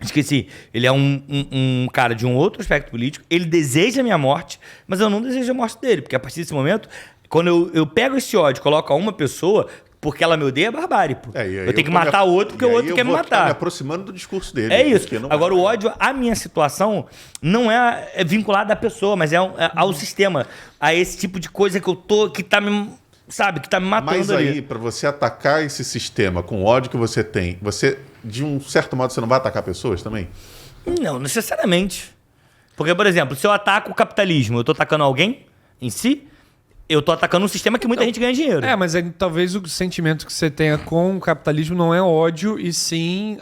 Esqueci. Ele é um cara de um outro aspecto político, ele deseja a minha morte, mas eu não desejo a morte dele, porque a partir desse momento, quando eu pego esse ódio e coloco a uma pessoa... Porque ela me odeia é barbárie, pô. Eu tenho que matar o outro porque o outro quer me matar. Me aproximando do discurso dele. É isso. Agora, o ódio à minha situação não é vinculado à pessoa, mas é ao sistema. A esse tipo de coisa que eu tô... Que tá me... Sabe? Que tá me matando ali. Mas aí, pra você atacar esse sistema com o ódio que você tem, você, de um certo modo, você não vai atacar pessoas também? Não, necessariamente. Porque, por exemplo, se eu ataco o capitalismo, eu tô atacando alguém em si... Eu tô atacando um sistema que muita gente ganha dinheiro. Mas talvez o sentimento que você tenha com o capitalismo não é ódio, e sim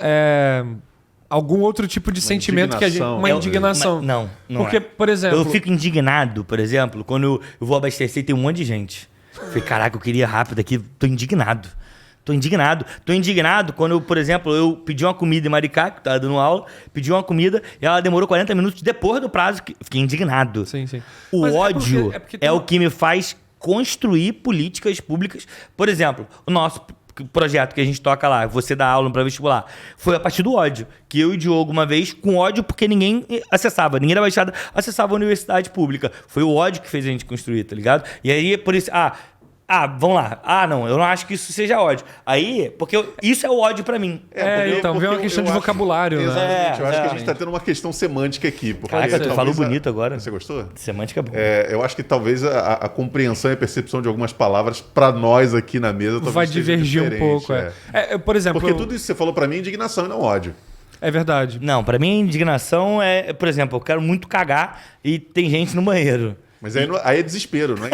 algum outro tipo de sentimento que a gente... Uma indignação. Não porque, é. Por exemplo... Eu fico indignado, por exemplo, quando eu vou abastecer e tem um monte de gente. Falei, caraca, eu queria rápido aqui. Tô indignado quando, eu, por exemplo, eu pedi uma comida em Maricá, que tava dando aula, pedi uma comida e ela demorou 40 minutos depois do prazo. Fiquei indignado. Sim. O ódio é o que me faz construir políticas públicas. Por exemplo, o nosso projeto que a gente toca lá, você dá aula para vestibular, foi a partir do ódio. Que eu e o Diogo, uma vez, com ódio porque ninguém acessava, ninguém da Baixada acessava a universidade pública. Foi o ódio que fez a gente construir, tá ligado? E aí, por isso... vamos lá. Não, eu não acho que isso seja ódio. Aí, porque isso é o ódio pra mim. Então vem uma questão de vocabulário, né? Exatamente. Eu acho que a gente tá tendo uma questão semântica aqui. Caraca, tu falou bonito agora. Você gostou? Semântica é bom. Eu acho que talvez a compreensão e a percepção de algumas palavras pra nós aqui na mesa vai divergir um pouco. Por exemplo... Porque tudo isso que você falou pra mim é indignação e não ódio. É verdade. Não, pra mim indignação é, por exemplo, eu quero muito cagar e tem gente no banheiro. Mas aí é desespero, não é?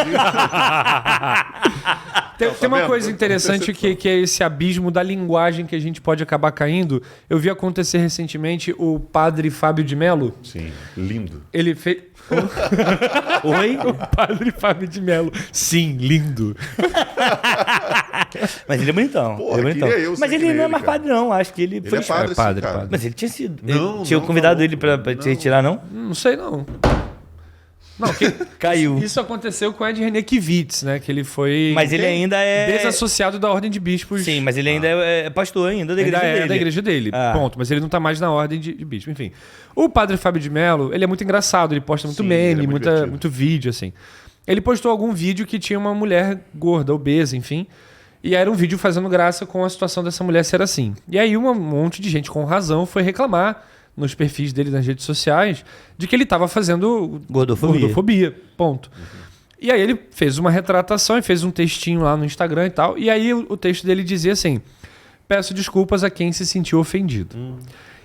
Tem uma coisa interessante que é esse abismo da linguagem que a gente pode acabar caindo. Eu vi acontecer recentemente o padre Fábio de Mello. Sim, lindo. Ele fez... Oi? O padre Fábio de Mello. Sim, lindo. Mas ele é bonitão. Porra, ele é bonitão. Mas ele não é mais padre, não. Acho que ele foi padre. Mas ele tinha sido. Não, tinha convidado ele pra te retirar, não? Não sei, não. Não, Caiu. Isso aconteceu com Ed Renekiewicz, né? Que ele foi... Mas ele ainda é... desassociado da Ordem de Bispos. Sim, mas ele ainda é pastor ainda da igreja dele. Da igreja dele, ponto. Mas ele não tá mais na Ordem de Bispo, enfim. O padre Fábio de Mello, ele é muito engraçado, ele posta muito meme, muito vídeo, assim. Ele postou algum vídeo que tinha uma mulher gorda, obesa, enfim. E era um vídeo fazendo graça com a situação dessa mulher ser assim. E aí um monte de gente com razão foi reclamar nos perfis dele nas redes sociais de que ele estava fazendo gordofobia. Ponto. E aí ele fez uma retratação e fez um textinho lá no Instagram e tal. E aí o texto dele dizia assim: peço desculpas a quem se sentiu ofendido.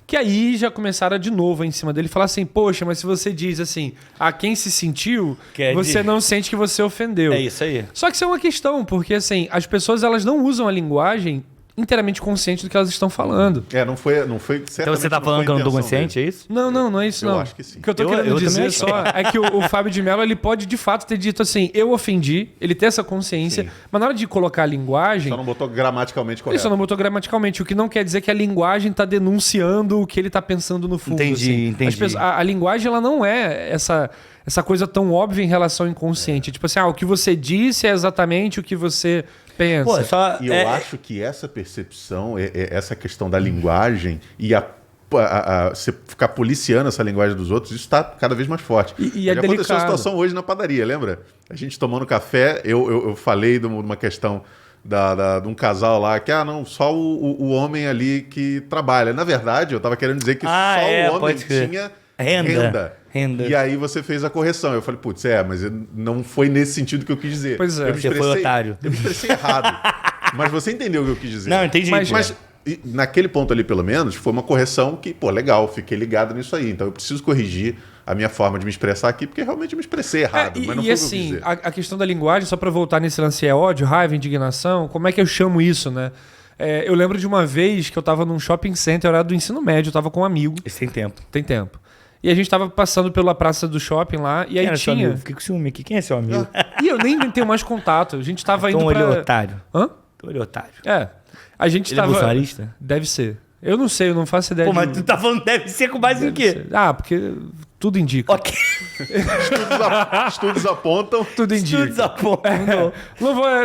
Que aí já começaram de novo em cima dele falar assim: poxa, mas se você diz assim, a quem se sentiu, você não sente que você ofendeu. É isso aí. Só que isso é uma questão, porque assim, as pessoas elas não usam a linguagem inteiramente consciente do que elas estão falando. Não foi então você tá falando que eu não tô consciente, é isso? Não é isso não. Eu acho que sim. O que eu tô querendo dizer só é que o Fábio de Mello, ele pode de fato ter dito assim, eu ofendi, ele tem essa consciência, mas na hora de colocar a linguagem... Só não botou gramaticalmente correto. Ele só não botou gramaticalmente, o que não quer dizer que a linguagem tá denunciando o que ele tá pensando no fundo. Entendi. A linguagem, ela não é essa coisa tão óbvia em relação ao inconsciente. Tipo assim, o que você disse é exatamente o que você pensa. Pô, eu acho que essa percepção, essa questão da linguagem e você ficar policiando essa linguagem dos outros, isso está cada vez mais forte. E aconteceu a situação hoje na padaria, lembra? A gente tomando café, eu falei de uma questão de um casal lá que, só o homem ali que trabalha. Na verdade, eu estava querendo dizer que só o homem tinha renda. E aí você fez a correção. Eu falei, putz, mas não foi nesse sentido que eu quis dizer. Pois é. Você foi otário. Eu me expressei errado. Mas você entendeu o que eu quis dizer. Não, entendi. Mas naquele ponto ali, pelo menos, foi uma correção que, legal, fiquei ligado nisso aí. Então eu preciso corrigir a minha forma de me expressar aqui, porque realmente eu me expressei errado. Mas não foi assim, o que eu quis dizer. A questão da linguagem, só para voltar nesse lance, é ódio, raiva, indignação. Como é que eu chamo isso, né? Eu lembro de uma vez que eu tava num shopping center, era do ensino médio, eu tava com um amigo. Isso tem tempo. Tem tempo. E a gente tava passando pela praça do shopping lá, e aí tinha... Fiquei com ciúme aqui. Quem é seu amigo? E eu nem tenho mais contato. A gente tava indo pra... Ele é otário. Hã? Ele é otário. A gente ele tava... é bolsonarista? Deve ser. Eu não sei, eu não faço ideia. Pô, mas tu tá falando deve ser com base em quê? Porque tudo indica. Ok. Estudos apontam. Tudo indica. Estudos apontam.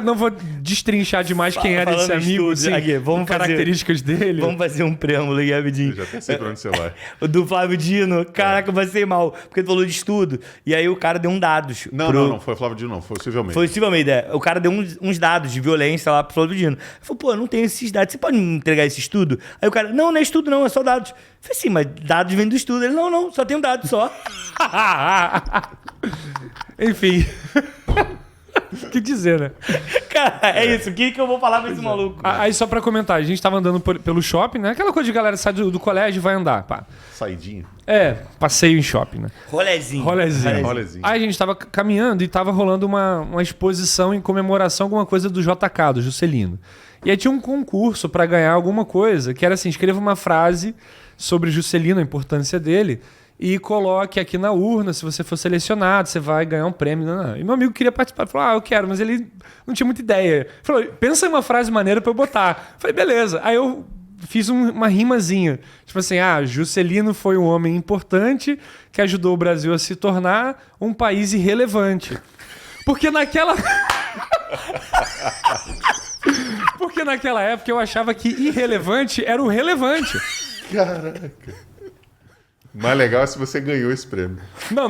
Não vou destrinchar demais quem era esse amigo, assim, aqui, características dele. Vamos fazer um preâmbulo aqui, rapidinho. Eu já pensei pra onde você vai. O do Flávio Dino. Caraca, eu passei mal. Porque ele falou de estudo. E aí o cara deu dados. Não foi o Flávio Dino, não. Foi o Silvio Almeida. Foi o Silvio Almeida. O cara deu uns dados de violência lá pro Flávio Dino. Ele falou, pô, eu não tenho esses dados. Você pode me entregar esse estudo? Aí o cara, não é estudo não, é só dados. Eu falei assim, mas dados vêm do estudo. Ele, não, só tem um dado só. Enfim. O que dizer, né? Cara, é isso. O que eu vou falar pra esse maluco? Aí só pra comentar, a gente tava andando pelo shopping, né? Aquela coisa de galera sai do colégio e vai andar, pá. Saidinha. Passeio em shopping, né? Rolezinho. Aí a gente tava caminhando e tava rolando uma exposição em comemoração a alguma coisa do JK, do Juscelino. E aí tinha um concurso pra ganhar alguma coisa, que era assim, escreva uma frase sobre Juscelino, a importância dele, e coloque aqui na urna, se você for selecionado, você vai ganhar um prêmio. Não. E meu amigo queria participar, falou, eu quero, mas ele não tinha muita ideia. Falou, pensa em uma frase maneira pra eu botar. Falei, beleza. Aí eu fiz uma rimazinha, tipo assim, Juscelino foi um homem importante que ajudou o Brasil a se tornar um país irrelevante. Porque naquela época eu achava que irrelevante era o relevante. Caraca. Mais legal é se você ganhou esse prêmio. Não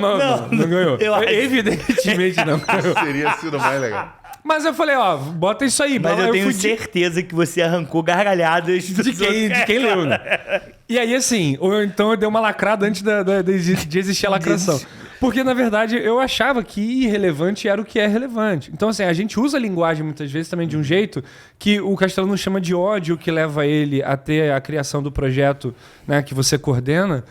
ganhou. Evidentemente não. Teria sido mais legal. Mas eu falei, bota isso aí. Mas eu tenho certeza que você arrancou gargalhadas de quem leu, né? E aí, assim, ou então eu dei uma lacrada antes de existir a lacração. Porque, na verdade, eu achava que irrelevante era o que é relevante. Então, assim, a gente usa a linguagem muitas vezes também de um jeito que o Castelo não chama de ódio, que leva ele a ter a criação do projeto, né, que você coordena.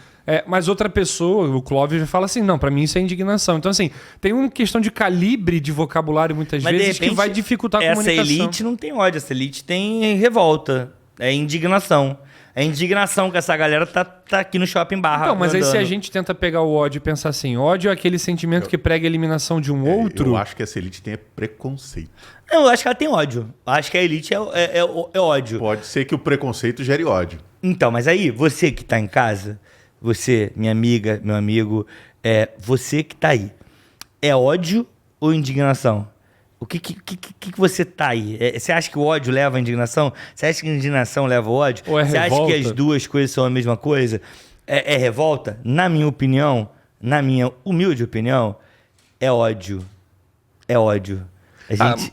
Mas outra pessoa, o Clóvis, já fala assim, não, pra mim isso é indignação. Então, assim, tem uma questão de calibre de vocabulário muitas vezes repente, que vai dificultar a comunicação. Essa elite não tem ódio, essa elite tem revolta, é indignação. É indignação que essa galera tá aqui no shopping barra. Não, mas andando. Aí se a gente tenta pegar o ódio e pensar assim, ódio é aquele sentimento que prega a eliminação de um outro... Eu acho que essa elite tem preconceito. Não, eu acho que ela tem ódio. Eu acho que a elite é ódio. Pode ser que o preconceito gere ódio. Então, mas aí, você que tá em casa... Você, minha amiga, meu amigo, você que tá aí. é ódio ou indignação? O que você tá aí? Você acha que o ódio leva à indignação? Você acha que a indignação leva ao ódio? Ou é você revolta? acha que as duas coisas são a mesma coisa? É revolta? Na minha opinião, na minha humilde opinião, é ódio. É ódio.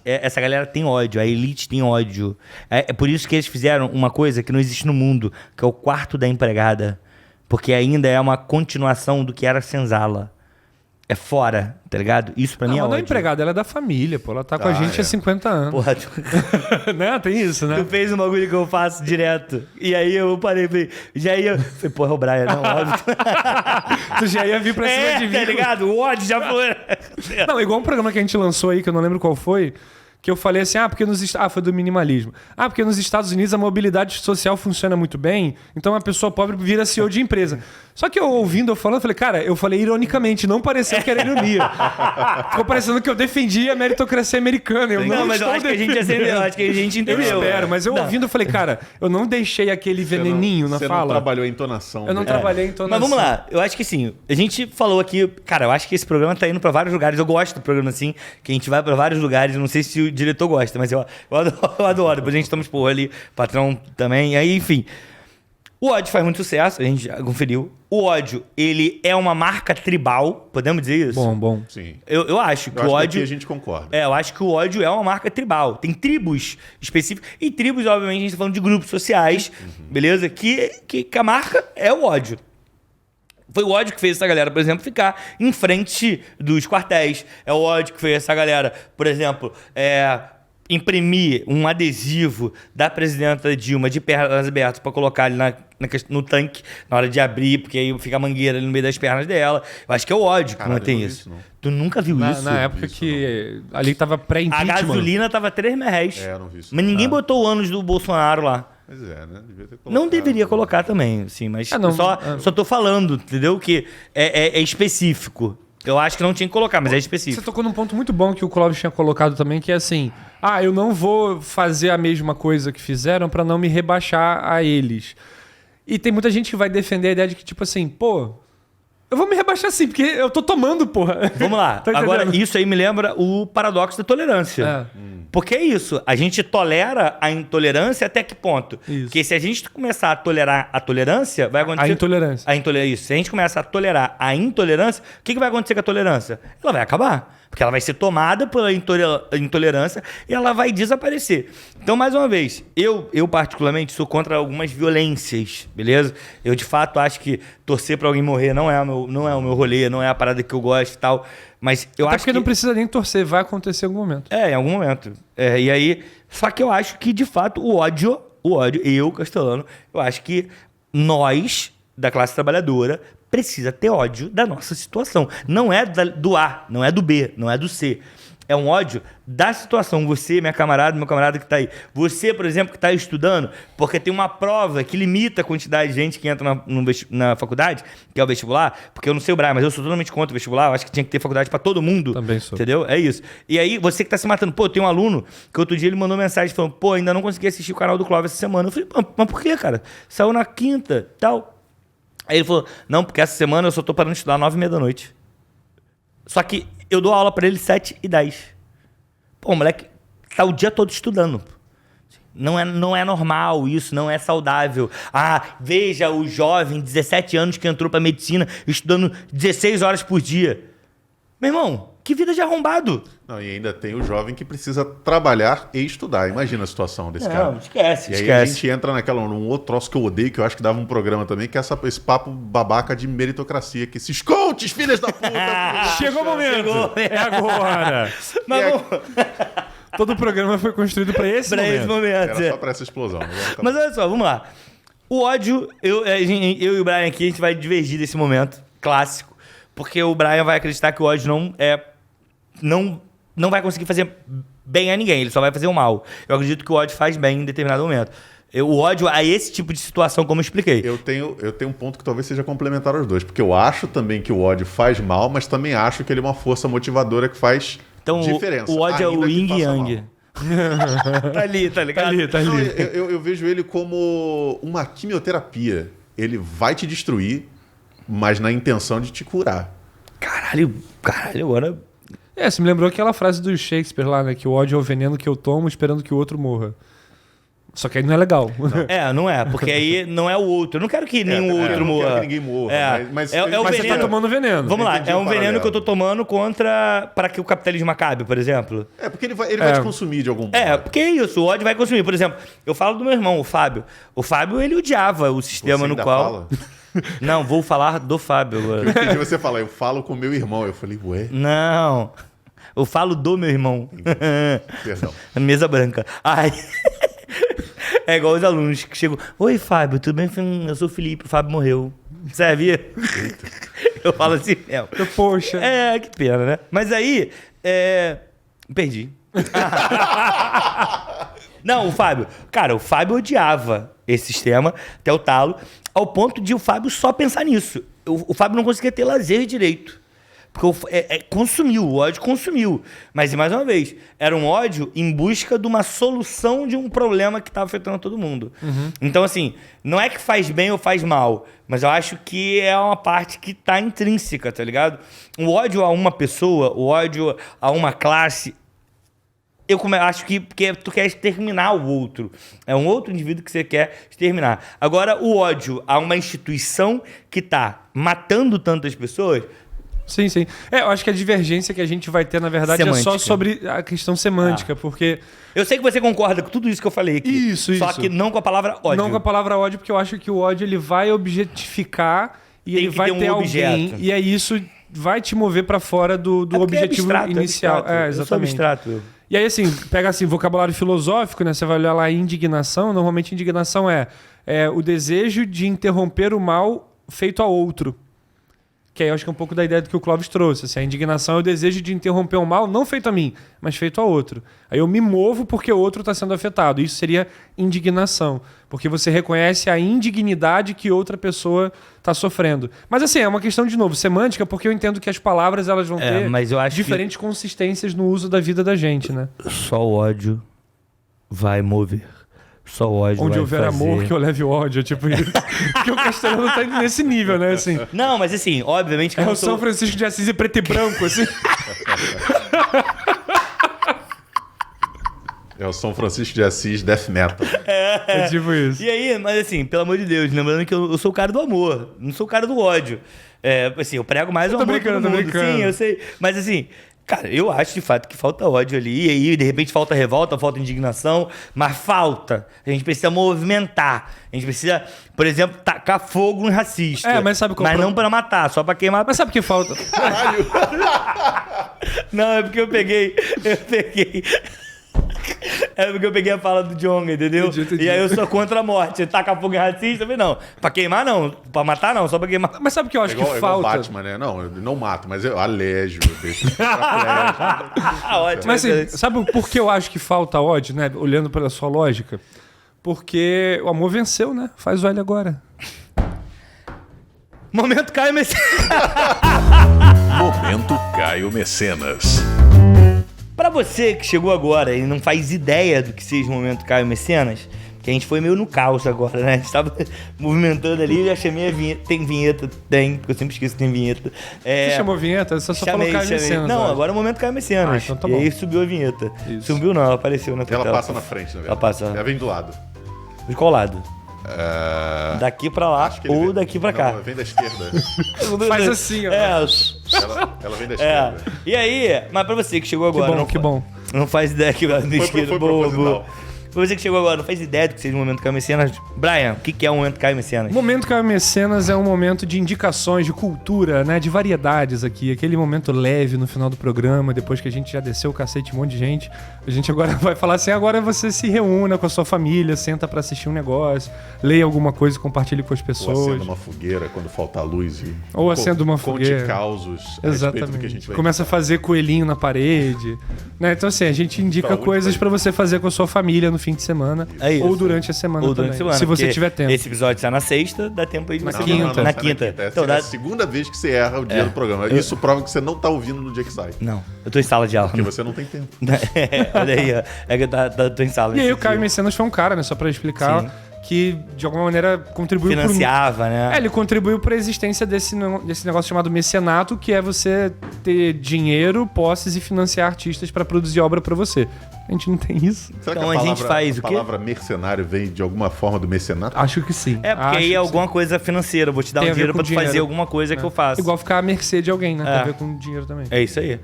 Essa galera tem ódio, a elite tem ódio. É por isso que eles fizeram uma coisa que não existe no mundo, que é o quarto da empregada. Porque ainda é uma continuação do que era senzala. É fora, tá ligado? Isso pra mim é ódio. Ela não é empregada, ela é da família, pô. Ela tá com a gente há 50 anos. Porra, Né? Tem isso, né? tu fez um bagulho que eu faço direto. E aí eu parei, falei, porra, o Brian, não, óbvio. Tu já ia vir pra cima de mim. Tá ligado? O ódio já foi. Não, igual um programa que a gente lançou aí, que eu não lembro qual foi, que eu falei assim, foi do minimalismo. Porque nos Estados Unidos a mobilidade social funciona muito bem, então a pessoa pobre vira CEO de empresa. Só que eu falando, eu falei, cara, eu falei ironicamente, não pareceu que era ironia. Ficou parecendo que eu defendia a meritocracia americana. Eu não mas eu acho que a gente acendeu, acho que a gente entendeu. Eu espero, mas eu ouvindo, eu falei, cara, eu não deixei aquele veneninho na fala. Você não trabalhou a entonação. Eu não trabalhei a entonação. Mas vamos lá, eu acho que sim. A gente falou aqui, cara, eu acho que esse programa tá indo pra vários lugares. Eu gosto do programa assim, que a gente vai pra vários lugares. Eu não sei se o diretor gosta, mas eu adoro. Depois a gente toma esporro ali, patrão também. E aí, enfim. O ódio faz muito sucesso, a gente já conferiu. O ódio, ele é uma marca tribal, podemos dizer isso? Bom. Sim. Eu acho que o ódio... aqui a gente concorda. Eu acho que o ódio é uma marca tribal. Tem tribos específicas. E tribos, obviamente, a gente tá falando de grupos sociais, beleza? Que a marca é o ódio. Foi o ódio que fez essa galera, por exemplo, ficar em frente dos quartéis. É o ódio que fez essa galera, por exemplo, imprimir um adesivo da presidenta Dilma de pernas abertas para colocar ali no tanque na hora de abrir, porque aí fica a mangueira ali no meio das pernas dela. Eu acho que é o ódio que mantém isso. Tu nunca viu isso? Na época que ali tava pré-impeachment. A gasolina tava R$3,000. Eu não vi isso. Mas ninguém botou o ânus do Bolsonaro lá. Pois é, né? Devia ter colocado. Não deveria colocar também, sim, mas só tô falando, entendeu? Que é específico. Eu acho que não tinha que colocar, mas é específico. Você tocou num ponto muito bom que o Clóvis tinha colocado também, que é assim, eu não vou fazer a mesma coisa que fizeram pra não me rebaixar a eles. E tem muita gente que vai defender a ideia de que, tipo assim, pô, eu vou me rebaixar sim, porque eu tô tomando, porra. Vamos lá. Agora, isso aí me lembra o paradoxo da tolerância. Porque é isso, a gente tolera a intolerância até que ponto? Isso. Porque se a gente começar a tolerar a tolerância, vai acontecer... A intolerância. Isso. Se a gente começar a tolerar a intolerância, o que vai acontecer com a tolerância? Ela vai acabar. Porque ela vai ser tomada pela intolerância e ela vai desaparecer. Então, mais uma vez, eu particularmente sou contra algumas violências, beleza? Eu, de fato, acho que torcer pra alguém morrer não é o meu rolê, não é a parada que eu gosto e tal. Mas eu acho porque não precisa nem torcer, vai acontecer em algum momento. Em algum momento. E aí, só que eu acho que, de fato, o ódio, eu, Castelano, eu acho que nós, da classe trabalhadora, precisa ter ódio da nossa situação. Não é do A, não é do B, não é do C. É um ódio da situação. Você, meu camarada que está aí. Você, por exemplo, que está estudando, porque tem uma prova que limita a quantidade de gente que entra na faculdade, que é o vestibular, porque eu não sei o Brian, mas eu sou totalmente contra o vestibular. Eu acho que tinha que ter faculdade para todo mundo. Também sou. Entendeu? É isso. E aí, você que está se matando. Pô, tem um aluno que outro dia ele mandou mensagem falando, pô, ainda não consegui assistir o canal do Clóvis essa semana. Eu falei, mas por quê, cara? Saiu na quinta, tal. Aí ele falou, não, porque essa semana eu só tô parando de estudar 9h30 da noite. Só que eu dou aula pra ele 7h10. Pô, o moleque tá o dia todo estudando. Não é normal isso, não é saudável. Veja o jovem, 17 anos, que entrou pra medicina, estudando 16 horas por dia. Meu irmão, que vida de arrombado. Não, e ainda tem o jovem que precisa trabalhar e estudar. Imagina a situação desse cara. Não, esquece. Aí a gente entra num outro troço que eu odeio, que eu acho que dava um programa também, que é esse papo babaca de meritocracia, que esses coaches, filhas da puta. Chegou o momento. É agora. Mas todo o programa foi construído pra esse momento. Era só pra essa explosão. Mas olha só, vamos lá. O ódio, eu e o Brian aqui, a gente vai divergir desse momento clássico, porque o Brian vai acreditar que o ódio não vai conseguir fazer bem a ninguém, ele só vai fazer o mal. Eu acredito que o ódio faz bem em determinado momento. O ódio a esse tipo de situação, como eu expliquei. Eu tenho um ponto que talvez seja complementar aos dois, porque eu acho também que o ódio faz mal, mas também acho que ele é uma força motivadora que faz diferença. O ódio é o yin e yang. Tá ali, tá ligado? Tá ali. Não, eu vejo ele como uma quimioterapia. Ele vai te destruir, mas na intenção de te curar. Caralho, agora Você me lembrou aquela frase do Shakespeare lá, né? Que o ódio é o veneno que eu tomo esperando que o outro morra. Só que aí não é legal. Não é, porque aí não é o outro. Eu não quero que nenhum outro morra. Eu não quero que ninguém morra. Mas o mas veneno. você tá tomando veneno. Vamos lá, é um veneno que eu tô tomando para que o capitalismo acabe, por exemplo. Porque ele vai te consumir de algum modo. Porque é isso, o ódio vai consumir. Por exemplo, eu falo do meu irmão, o Fábio. O Fábio, ele odiava o sistema Você no ainda qual... fala? Não, vou falar do Fábio agora. Eu entendi você falar, eu falo com meu irmão. Eu falei, ué? Não, eu falo do meu irmão. Perdão. Mesa branca. Ai... É igual os alunos que chegam. Oi, Fábio, tudo bem? Eu sou o Felipe, o Fábio morreu. Você sabia? Eu falo assim mesmo. Poxa. Que pena, né? Mas aí, perdi. Não, o Fábio. Cara, o Fábio odiava esse sistema, até o talo, ao ponto de o Fábio só pensar nisso. O Fábio não conseguia ter lazer direito. Porque consumiu, o ódio consumiu. Mas, mais uma vez, era um ódio em busca de uma solução de um problema que estava afetando todo mundo. Uhum. Então, assim, não é que faz bem ou faz mal, mas eu acho que é uma parte que está intrínseca, tá ligado? O ódio a uma pessoa, o ódio a uma classe, eu acho que porque tu quer exterminar o outro. É um outro indivíduo que você quer exterminar. Agora, o ódio a uma instituição que está matando tantas pessoas... Sim, sim. Eu acho que a divergência que a gente vai ter, na verdade, semântica. É só sobre a questão semântica, porque... Eu sei que você concorda com tudo isso que eu falei aqui. Isso. Só que não com a palavra ódio. Não com a palavra ódio, porque eu acho que o ódio ele vai objetificar e ele vai ter alguém. E aí isso vai te mover pra fora do objetivo inicial. Exatamente. Eu sou abstrato. E aí, assim, pega assim, vocabulário filosófico, né? Você vai olhar lá indignação. Normalmente, indignação é o desejo de interromper o mal feito a outro. Que aí eu acho que é um pouco da ideia do que o Clóvis trouxe. Assim, a indignação é o desejo de interromper o mal, não feito a mim, mas feito a outro. Aí eu me movo porque o outro está sendo afetado. Isso seria indignação. Porque você reconhece a indignidade que outra pessoa está sofrendo. Mas assim, é uma questão, de novo, semântica, porque eu entendo que as palavras elas vão ter diferentes consistências no uso da vida da gente, né? Só o ódio vai mover. Só o ódio onde vai houver fazer... amor, que eu leve ódio, tipo isso. Porque o Castelhano tá indo nesse nível, né? Assim. Não, mas assim, obviamente que o São Francisco de Assis é preto e branco, assim. É o São Francisco de Assis Death Metal. É tipo isso. E aí, mas assim, pelo amor de Deus, lembrando que eu sou o cara do amor, não sou o cara do ódio. Assim, eu prego mais o amor do mundo. Sim, eu sei. Mas assim... Cara, eu acho de fato que falta ódio ali, e aí de repente falta revolta, falta indignação, mas falta. A gente precisa movimentar. A gente precisa, por exemplo, tacar fogo em racista. Mas sabe qual não para matar, só para queimar. Mas sabe o que falta? Caralho! Não, é porque eu peguei. É porque eu peguei a fala do Djonga, entendeu? Entendi. E aí eu sou contra a morte. Tacar fogo em racista, não. Pra queimar, não. Pra matar, não. Só pra queimar. Mas sabe o que eu acho que falta? É igual Batman, né? Não, eu não mato, mas eu alejo. Eu deixo ótimo. Mas assim, sabe por que eu acho que falta ódio, né? Olhando pela sua lógica? Porque o amor venceu, né? Faz o L agora. Momento Caio Mecenas. Momento Caio Mecenas. Pra você que chegou agora e não faz ideia do que seja o Momento Caio Mecenas, que a gente foi meio no caos agora, né? A gente tava movimentando ali e já chamei a vinheta. Tem vinheta? Tem, porque eu sempre esqueço que tem vinheta. Você chamou vinheta? Você só falou Caio Mecenas. Não, agora é o Momento Caio Mecenas. Então tá bom. bom. E aí subiu a vinheta. Isso. Subiu não, ela apareceu na tela. Ela passa na frente, na verdade. Ela passa. Ela vem do lado. De qual lado? Daqui pra lá ou daqui pra cá? Não, vem da esquerda. Faz assim, ó. Ela vem da esquerda. E aí, mas pra você que chegou agora... Que bom. Não faz ideia que vai da esquerda. Foi proposital. Pra você que chegou agora, não faz ideia do que seja o Momento Caio Mecenas. Brian, o que é o Momento Caio Mecenas? Momento Caio Mecenas é um momento de indicações, de cultura, né? De variedades aqui. Aquele momento leve no final do programa, depois que a gente já desceu o cacete um monte de gente. A gente agora vai falar assim, agora você se reúna com a sua família, senta pra assistir um negócio, leia alguma coisa e compartilhe com as pessoas. Ou acenda uma fogueira quando falta luz. Ou acenda uma fogueira. Conte causos a exatamente. Do que a gente vai começa a fazer coelhinho na parede. Né? Então assim, a gente indica coisas pra você fazer com a sua família no fim de semana. É isso. Ou durante a semana ou durante também. A semana, se você tiver tempo. Esse episódio sai na sexta, dá tempo aí de na quinta. Na quinta. Então, é a segunda vez que você erra o dia do programa. Isso prova que você não tá ouvindo no dia que sai. Não, eu tô em sala de aula. Porque você não tem tempo. Olha aí, ó. É que eu tô em sala. E aí o Caio Mecenas foi um cara, né? Só pra explicar. Sim. que de alguma maneira contribuiu Financiava, né? ele contribuiu para a existência desse negócio chamado mecenato, que é você ter dinheiro, posses e financiar artistas para produzir obra para você. A gente não tem isso. Será Então que a gente faz o quê? A palavra mercenário vem de alguma forma do mecenato? Acho que sim. É, porque aí é alguma coisa financeira. Eu vou te dar Tem um a ver dinheiro com pra tu dinheiro. fazer alguma coisa que eu faço. Igual ficar à mercê de alguém, né? Tem É. a ver com dinheiro também. É isso aí.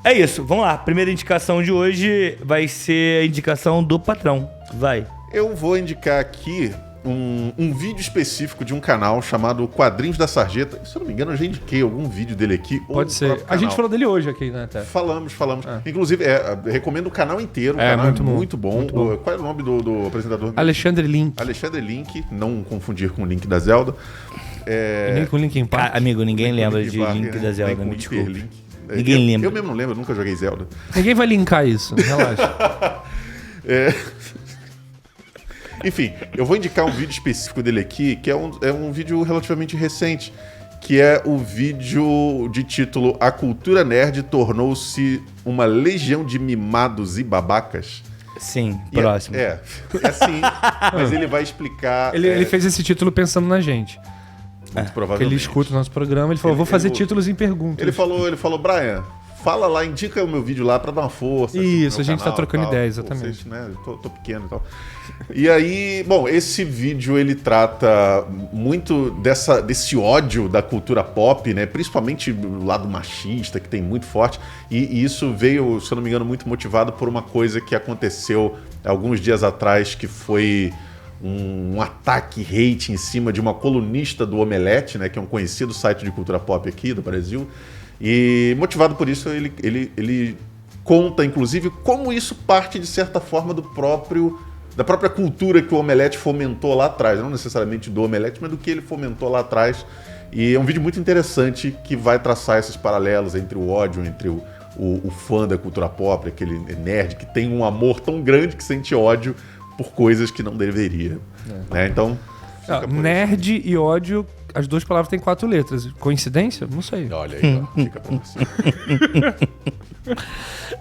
É isso, vamos lá. Primeira indicação de hoje vai ser a indicação do patrão. Vai. Eu vou indicar aqui um vídeo específico de um canal chamado Quadrinhos da Sarjeta. Se eu não me engano, eu já indiquei algum vídeo dele aqui. ou Pode no ser. próprio A gente canal. falou dele hoje aqui, né? Até. Falamos. Inclusive, recomendo o canal inteiro. O É, canal muito é bom, muito bom. muito bom. Qual é o nome do apresentador? Alexandre Link. Alexandre Link, não confundir com o Link da Zelda. Nem com Linkin Park. Amigo, ninguém Nem com lembra Link de Park, Link né? da Zelda, Nem com me desculpa. Hyperlink. Ninguém lembra. Eu mesmo não lembro, nunca joguei Zelda. Ninguém vai linkar isso, relaxa. Enfim, eu vou indicar um vídeo específico dele aqui, que é um vídeo relativamente recente, que é o vídeo de título A Cultura Nerd Tornou-se uma Legião de Mimados e Babacas. Sim, E próximo. É assim, mas ele vai explicar... Ele fez esse título pensando na gente. muito Porque provavelmente. ele escuta o nosso programa, ele falou, vou fazer títulos em perguntas. Ele falou, Brian, fala lá, indica o meu vídeo lá pra dar uma força. Isso, no a gente canal tá trocando e tal. ideia, Pô, exatamente. vocês, né, tô pequeno e tal. E aí, bom, esse vídeo ele trata muito desse ódio da cultura pop, né? Principalmente do lado machista, que tem muito forte. E isso veio, se eu não me engano, muito motivado por uma coisa que aconteceu alguns dias atrás, que foi um ataque hate em cima de uma colunista do Omelete, né? Que é um conhecido site de cultura pop aqui do Brasil. E motivado por isso, ele conta, inclusive, como isso parte, de certa forma, da própria cultura que o Omelete fomentou lá atrás. Não necessariamente do Omelete, mas do que ele fomentou lá atrás. E é um vídeo muito interessante que vai traçar esses paralelos entre o ódio, entre o fã da cultura pop, aquele nerd que tem um amor tão grande que sente ódio por coisas que não deveria. Né? Então, fica por Nerd e ódio, as duas palavras têm 4 letras. Coincidência? Não sei. isso. Olha aí, ó, fica pra você.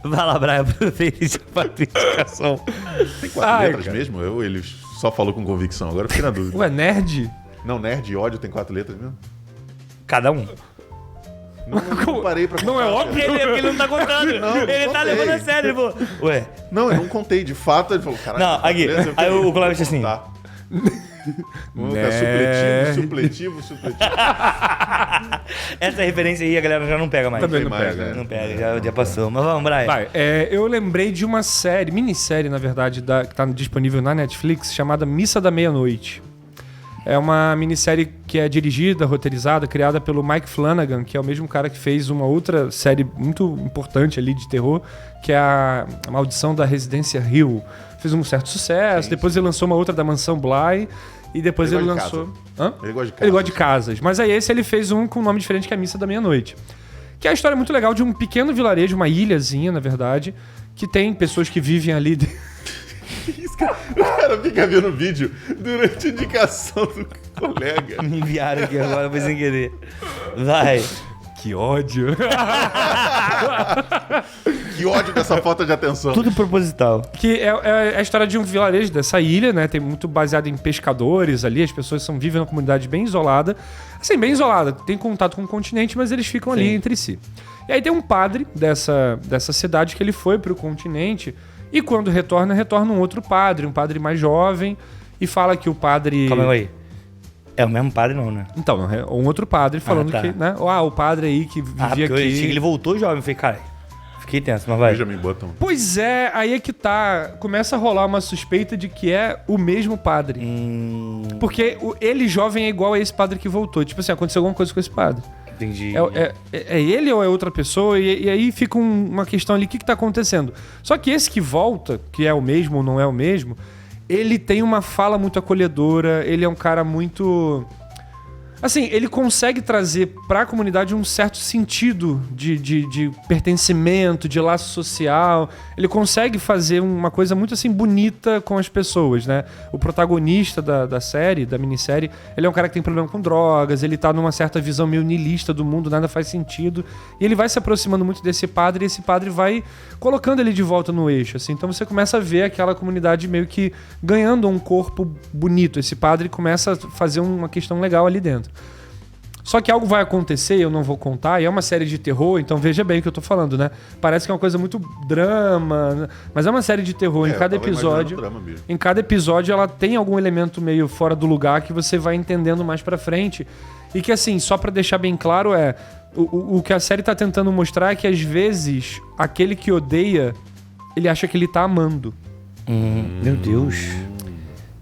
Vai lá, Brian, aproveite a indicação. Tem 4 letras cara. mesmo? Ele só falou com convicção, agora eu fiquei na dúvida. Ué, nerd? Não, nerd e ódio tem 4 letras mesmo? Cada um. Não parei pra Não é contar, óbvio? Ele não tá contando. Não, ele tá contei. levando a sério. Ele falou, ué. Não, eu não contei. De fato, ele falou, caralho. Não, aqui. Aí o Cláudio disse assim. Tá. Supletivo. Essa referência aí a galera já não pega mais. Também não mais, pega. né? Não pega, já passou. Mas vamos, Brian. Vai, eu lembrei de uma série, minissérie, na verdade, que tá disponível na Netflix, chamada Missa da Meia-Noite. É uma minissérie que é dirigida, roteirizada, criada pelo Mike Flanagan, que é o mesmo cara que fez uma outra série muito importante ali de terror, que é a Maldição da Residência Hill. Fez um certo sucesso, Sim, depois ele lançou uma outra da Mansão Bly, e depois Ele ele gosta de lançou... Hã? Ele gosta de casas. Ele gosta de casas. Mas aí esse ele fez um com um nome diferente, que é a Missa da Meia-Noite. Que é a história muito legal de um pequeno vilarejo, uma ilhazinha, na verdade, que tem pessoas que vivem ali... O cara fica vendo o vídeo durante a indicação do colega. Me enviaram aqui agora, foi sem querer. Vai. Que ódio. Que ódio dessa falta de atenção. Tudo proposital. Que é a história de um vilarejo dessa ilha, né? Tem muito baseado em pescadores ali, as pessoas vivem numa comunidade bem isolada. Assim, bem isolada, tem contato com o continente, mas eles ficam ali entre si. E aí tem um padre dessa cidade que ele foi pro continente e quando retorna um outro padre, um padre mais jovem, e fala que o padre... Calma aí. É o mesmo padre não, né? Então, um outro padre falando tá. que, né? O padre aí que Ah, vivia porque eu achei aqui... que ele voltou jovem. Eu falei, cara, fiquei tenso, mas vai. Benjamin Button. Pois é, aí é que tá. Começa a rolar uma suspeita de que é o mesmo padre. Porque ele jovem é igual a esse padre que voltou. Tipo assim, aconteceu alguma coisa com esse padre. Entendi. É ele ou é outra pessoa? E aí fica uma questão ali, o que tá acontecendo? Só que esse que volta, que é o mesmo ou não é o mesmo, ele tem uma fala muito acolhedora, ele é um cara muito... Assim, ele consegue trazer pra comunidade um certo sentido de pertencimento, de laço social. Ele consegue fazer uma coisa muito, assim, bonita com as pessoas, né? O protagonista da série, da minissérie, ele é um cara que tem problema com drogas, ele tá numa certa visão meio niilista do mundo, nada faz sentido. E ele vai se aproximando muito desse padre, e esse padre vai colocando ele de volta no eixo, assim. Então você começa a ver aquela comunidade meio que ganhando um corpo bonito. Esse padre começa a fazer uma questão legal ali dentro. Só que algo vai acontecer, eu não vou contar, e é uma série de terror, então veja bem o que eu tô falando, né? Parece que é uma coisa muito drama, mas é uma série de terror. Em cada episódio ela tem algum elemento meio fora do lugar que você vai entendendo mais pra frente. E que, assim, só pra deixar bem claro, o que a série tá tentando mostrar é que às vezes aquele que odeia, ele acha que ele tá amando. Meu Deus.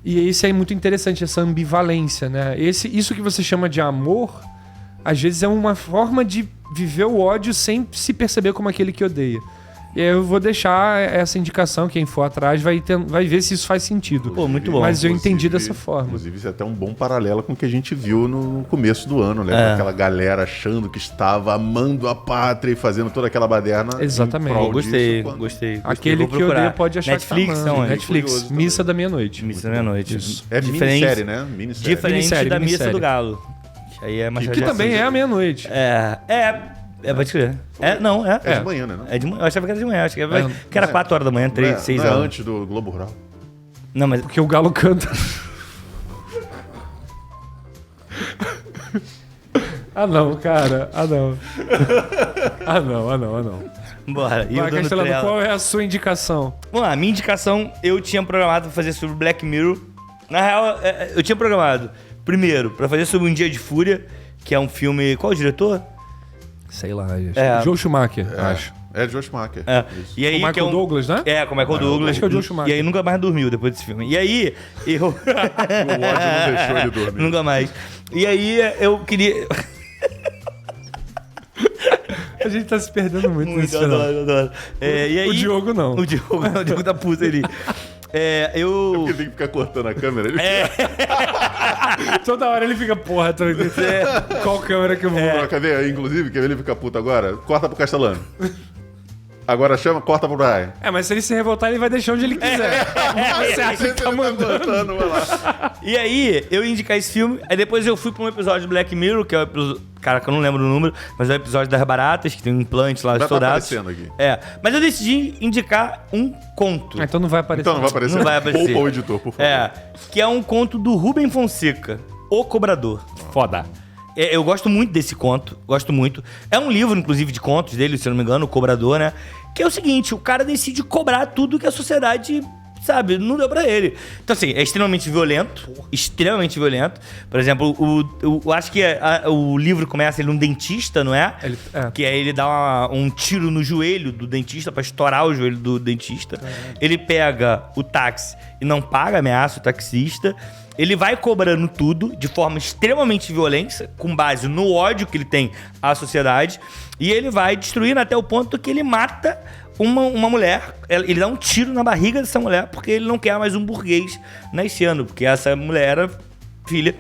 E isso é muito interessante, essa ambivalência, né? Isso que você chama de amor, às vezes é uma forma de viver o ódio sem se perceber como aquele que odeia. E aí eu vou deixar essa indicação, quem for atrás vai ver se isso faz sentido. Pô, muito bom. Mas eu entendi dessa forma. Inclusive, isso é até um bom paralelo com o que a gente viu no começo do ano, né? Com aquela galera achando que estava amando a pátria e fazendo toda aquela baderna. Exatamente. Gostei. Aquele que odeia pode achar Netflix, que tá amando. não, Netflix, Missa da Meia-Noite. Missa da Meia-Noite. Isso. É minissérie, né? Minissérie. Diferente da Missa minissérie. do Galo. Que aí é mais Que também é a meia-noite. Pode crer. É de manhã, né? É de manhã. Eu achava que era de manhã. Acho que era 4 horas da manhã, 3, 6 horas. horas. Antes do Globo Rural. Não, mas... Porque o Galo canta. Não, cara. Não. Bora. E Vai, o Dono Castelano, Trela? qual é a sua indicação? Vamos lá, minha indicação eu tinha programado pra fazer sobre Black Mirror. Na real, eu tinha programado, primeiro, pra fazer sobre Um Dia de Fúria, que é um filme... Qual é o diretor? Sei lá. Joe Schumacher, acho. É Joe Schumacher. E aí, o Michael Douglas, né? Com o Michael Douglas. Acho que é o Joe Schumacher. E aí nunca mais dormiu depois desse filme. E aí, eu... O ódio não deixou ele dormir. Nunca mais. E aí, eu queria... A gente tá se perdendo muito nesse final. Adoro. E aí, O Diogo não. O Diogo tá puto ali. Porque tem que ficar cortando a câmera. Toda hora ele fica, porra, qual câmera que eu vou... Cadê? Inclusive, quer ver ele ficar puto agora? Corta pro Castelano. Agora corta pro Brian. Mas se ele se revoltar, ele vai deixar onde ele quiser. Você acha que tá mandando? Vai lá. E aí, eu ia indicar esse filme, aí depois eu fui pra um episódio do Black Mirror, que é o episódio... Cara, que eu não lembro o número, mas é o episódio das baratas, que tem um implante lá, os soldados. Tá aparecendo aqui. Mas eu decidi indicar um conto. Então não vai aparecer. Então não vai aparecer. Poupa o editor, por favor. Que é um conto do Rubem Fonseca, O Cobrador. Foda. Eu gosto muito desse conto, gosto muito. É um livro, inclusive, de contos dele, se eu não me engano, O Cobrador, né? Que é o seguinte, o cara decide cobrar tudo que a sociedade, sabe, não deu pra ele. Então, assim, é extremamente violento. Extremamente violento. Por exemplo, eu acho que o livro começa ele num dentista, não é? Que aí ele dá um tiro no joelho do dentista pra estourar o joelho do dentista. Ele pega o táxi e não paga, ameaça o taxista. Ele vai cobrando tudo de forma extremamente violenta, com base no ódio que ele tem à sociedade. E ele vai destruindo até o ponto que ele mata uma mulher. Ele dá um tiro na barriga dessa mulher porque ele não quer mais um burguês nascendo. Porque essa mulher era filha...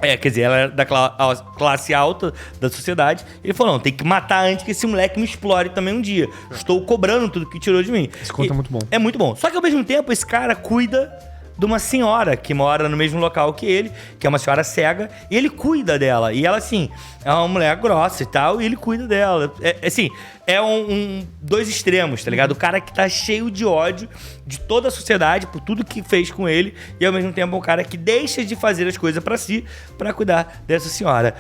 quer dizer, ela era da classe alta da sociedade. Ele falou, não, tem que matar antes que esse moleque me explore também um dia. Estou cobrando tudo que tirou de mim. Esse conto é muito bom. É muito bom. Só que ao mesmo tempo, esse cara cuida de uma senhora que mora no mesmo local que ele, que é uma senhora cega, e ele cuida dela. E ela, assim, é uma mulher grossa e tal, e ele cuida dela. Assim, dois extremos, tá ligado? O cara que tá cheio de ódio de toda a sociedade por tudo que fez com ele, e ao mesmo tempo um cara que deixa de fazer as coisas pra si, pra cuidar dessa senhora.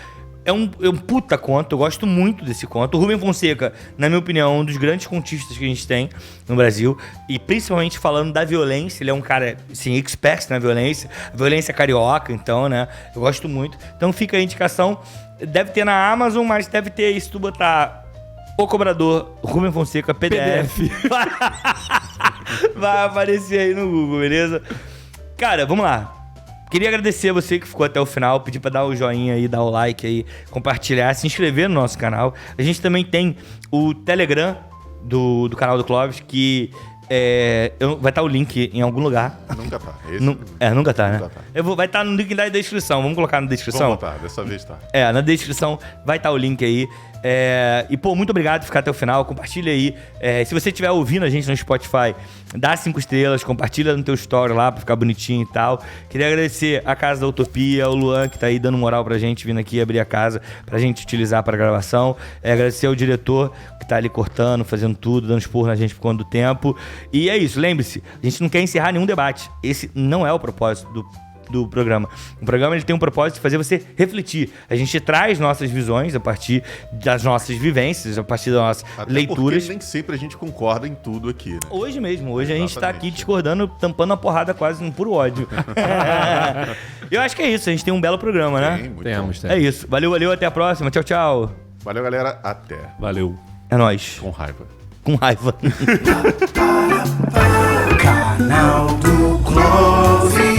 É um puta conto, eu gosto muito desse conto. O Rubem Fonseca, na minha opinião, é um dos grandes contistas que a gente tem no Brasil. E principalmente falando da violência, ele é um cara, assim, expert na violência. Violência carioca, então, né? Eu gosto muito. Então fica a indicação. Deve ter na Amazon, mas deve ter aí se tu botar O Cobrador, Rubem Fonseca, PDF. Vai aparecer aí no Google, beleza? Cara, vamos lá. Queria agradecer a você que ficou até o final, pedir pra dar o joinha aí, dar o like aí, compartilhar, se inscrever no nosso canal. A gente também tem o Telegram do canal do Clóvis, que vai estar o link em algum lugar. Nunca tá. Nunca tá, né? Nunca tá. Vai estar no link da descrição. Vamos colocar na descrição? Vamos botar, dessa vez tá. Na descrição vai estar o link aí. E, pô, muito obrigado por ficar até o final. Compartilha aí. Se você estiver ouvindo a gente no Spotify, dá 5 estrelas, compartilha no teu story lá pra ficar bonitinho e tal. Queria agradecer a Casa da Utopia, o Luan, que tá aí dando moral pra gente, vindo aqui abrir a casa pra gente utilizar pra gravação. Agradecer ao diretor, que tá ali cortando, fazendo tudo, dando esporro na gente por conta do tempo. E é isso, lembre-se, a gente não quer encerrar nenhum debate. Esse não é o propósito do programa. O programa ele tem um propósito de fazer você refletir. A gente traz nossas visões a partir das nossas vivências, a partir das nossas leituras. Porque nem sempre a gente concorda em tudo aqui, né? Hoje mesmo. Hoje a gente tá aqui discordando, tampando a porrada quase no puro ódio. Eu acho que é isso. A gente tem um belo programa, né? Temos. É isso. Valeu. Até a próxima. Tchau, tchau. Valeu, galera. Até. Valeu. É nóis. Com raiva. Com raiva. Canal do Close.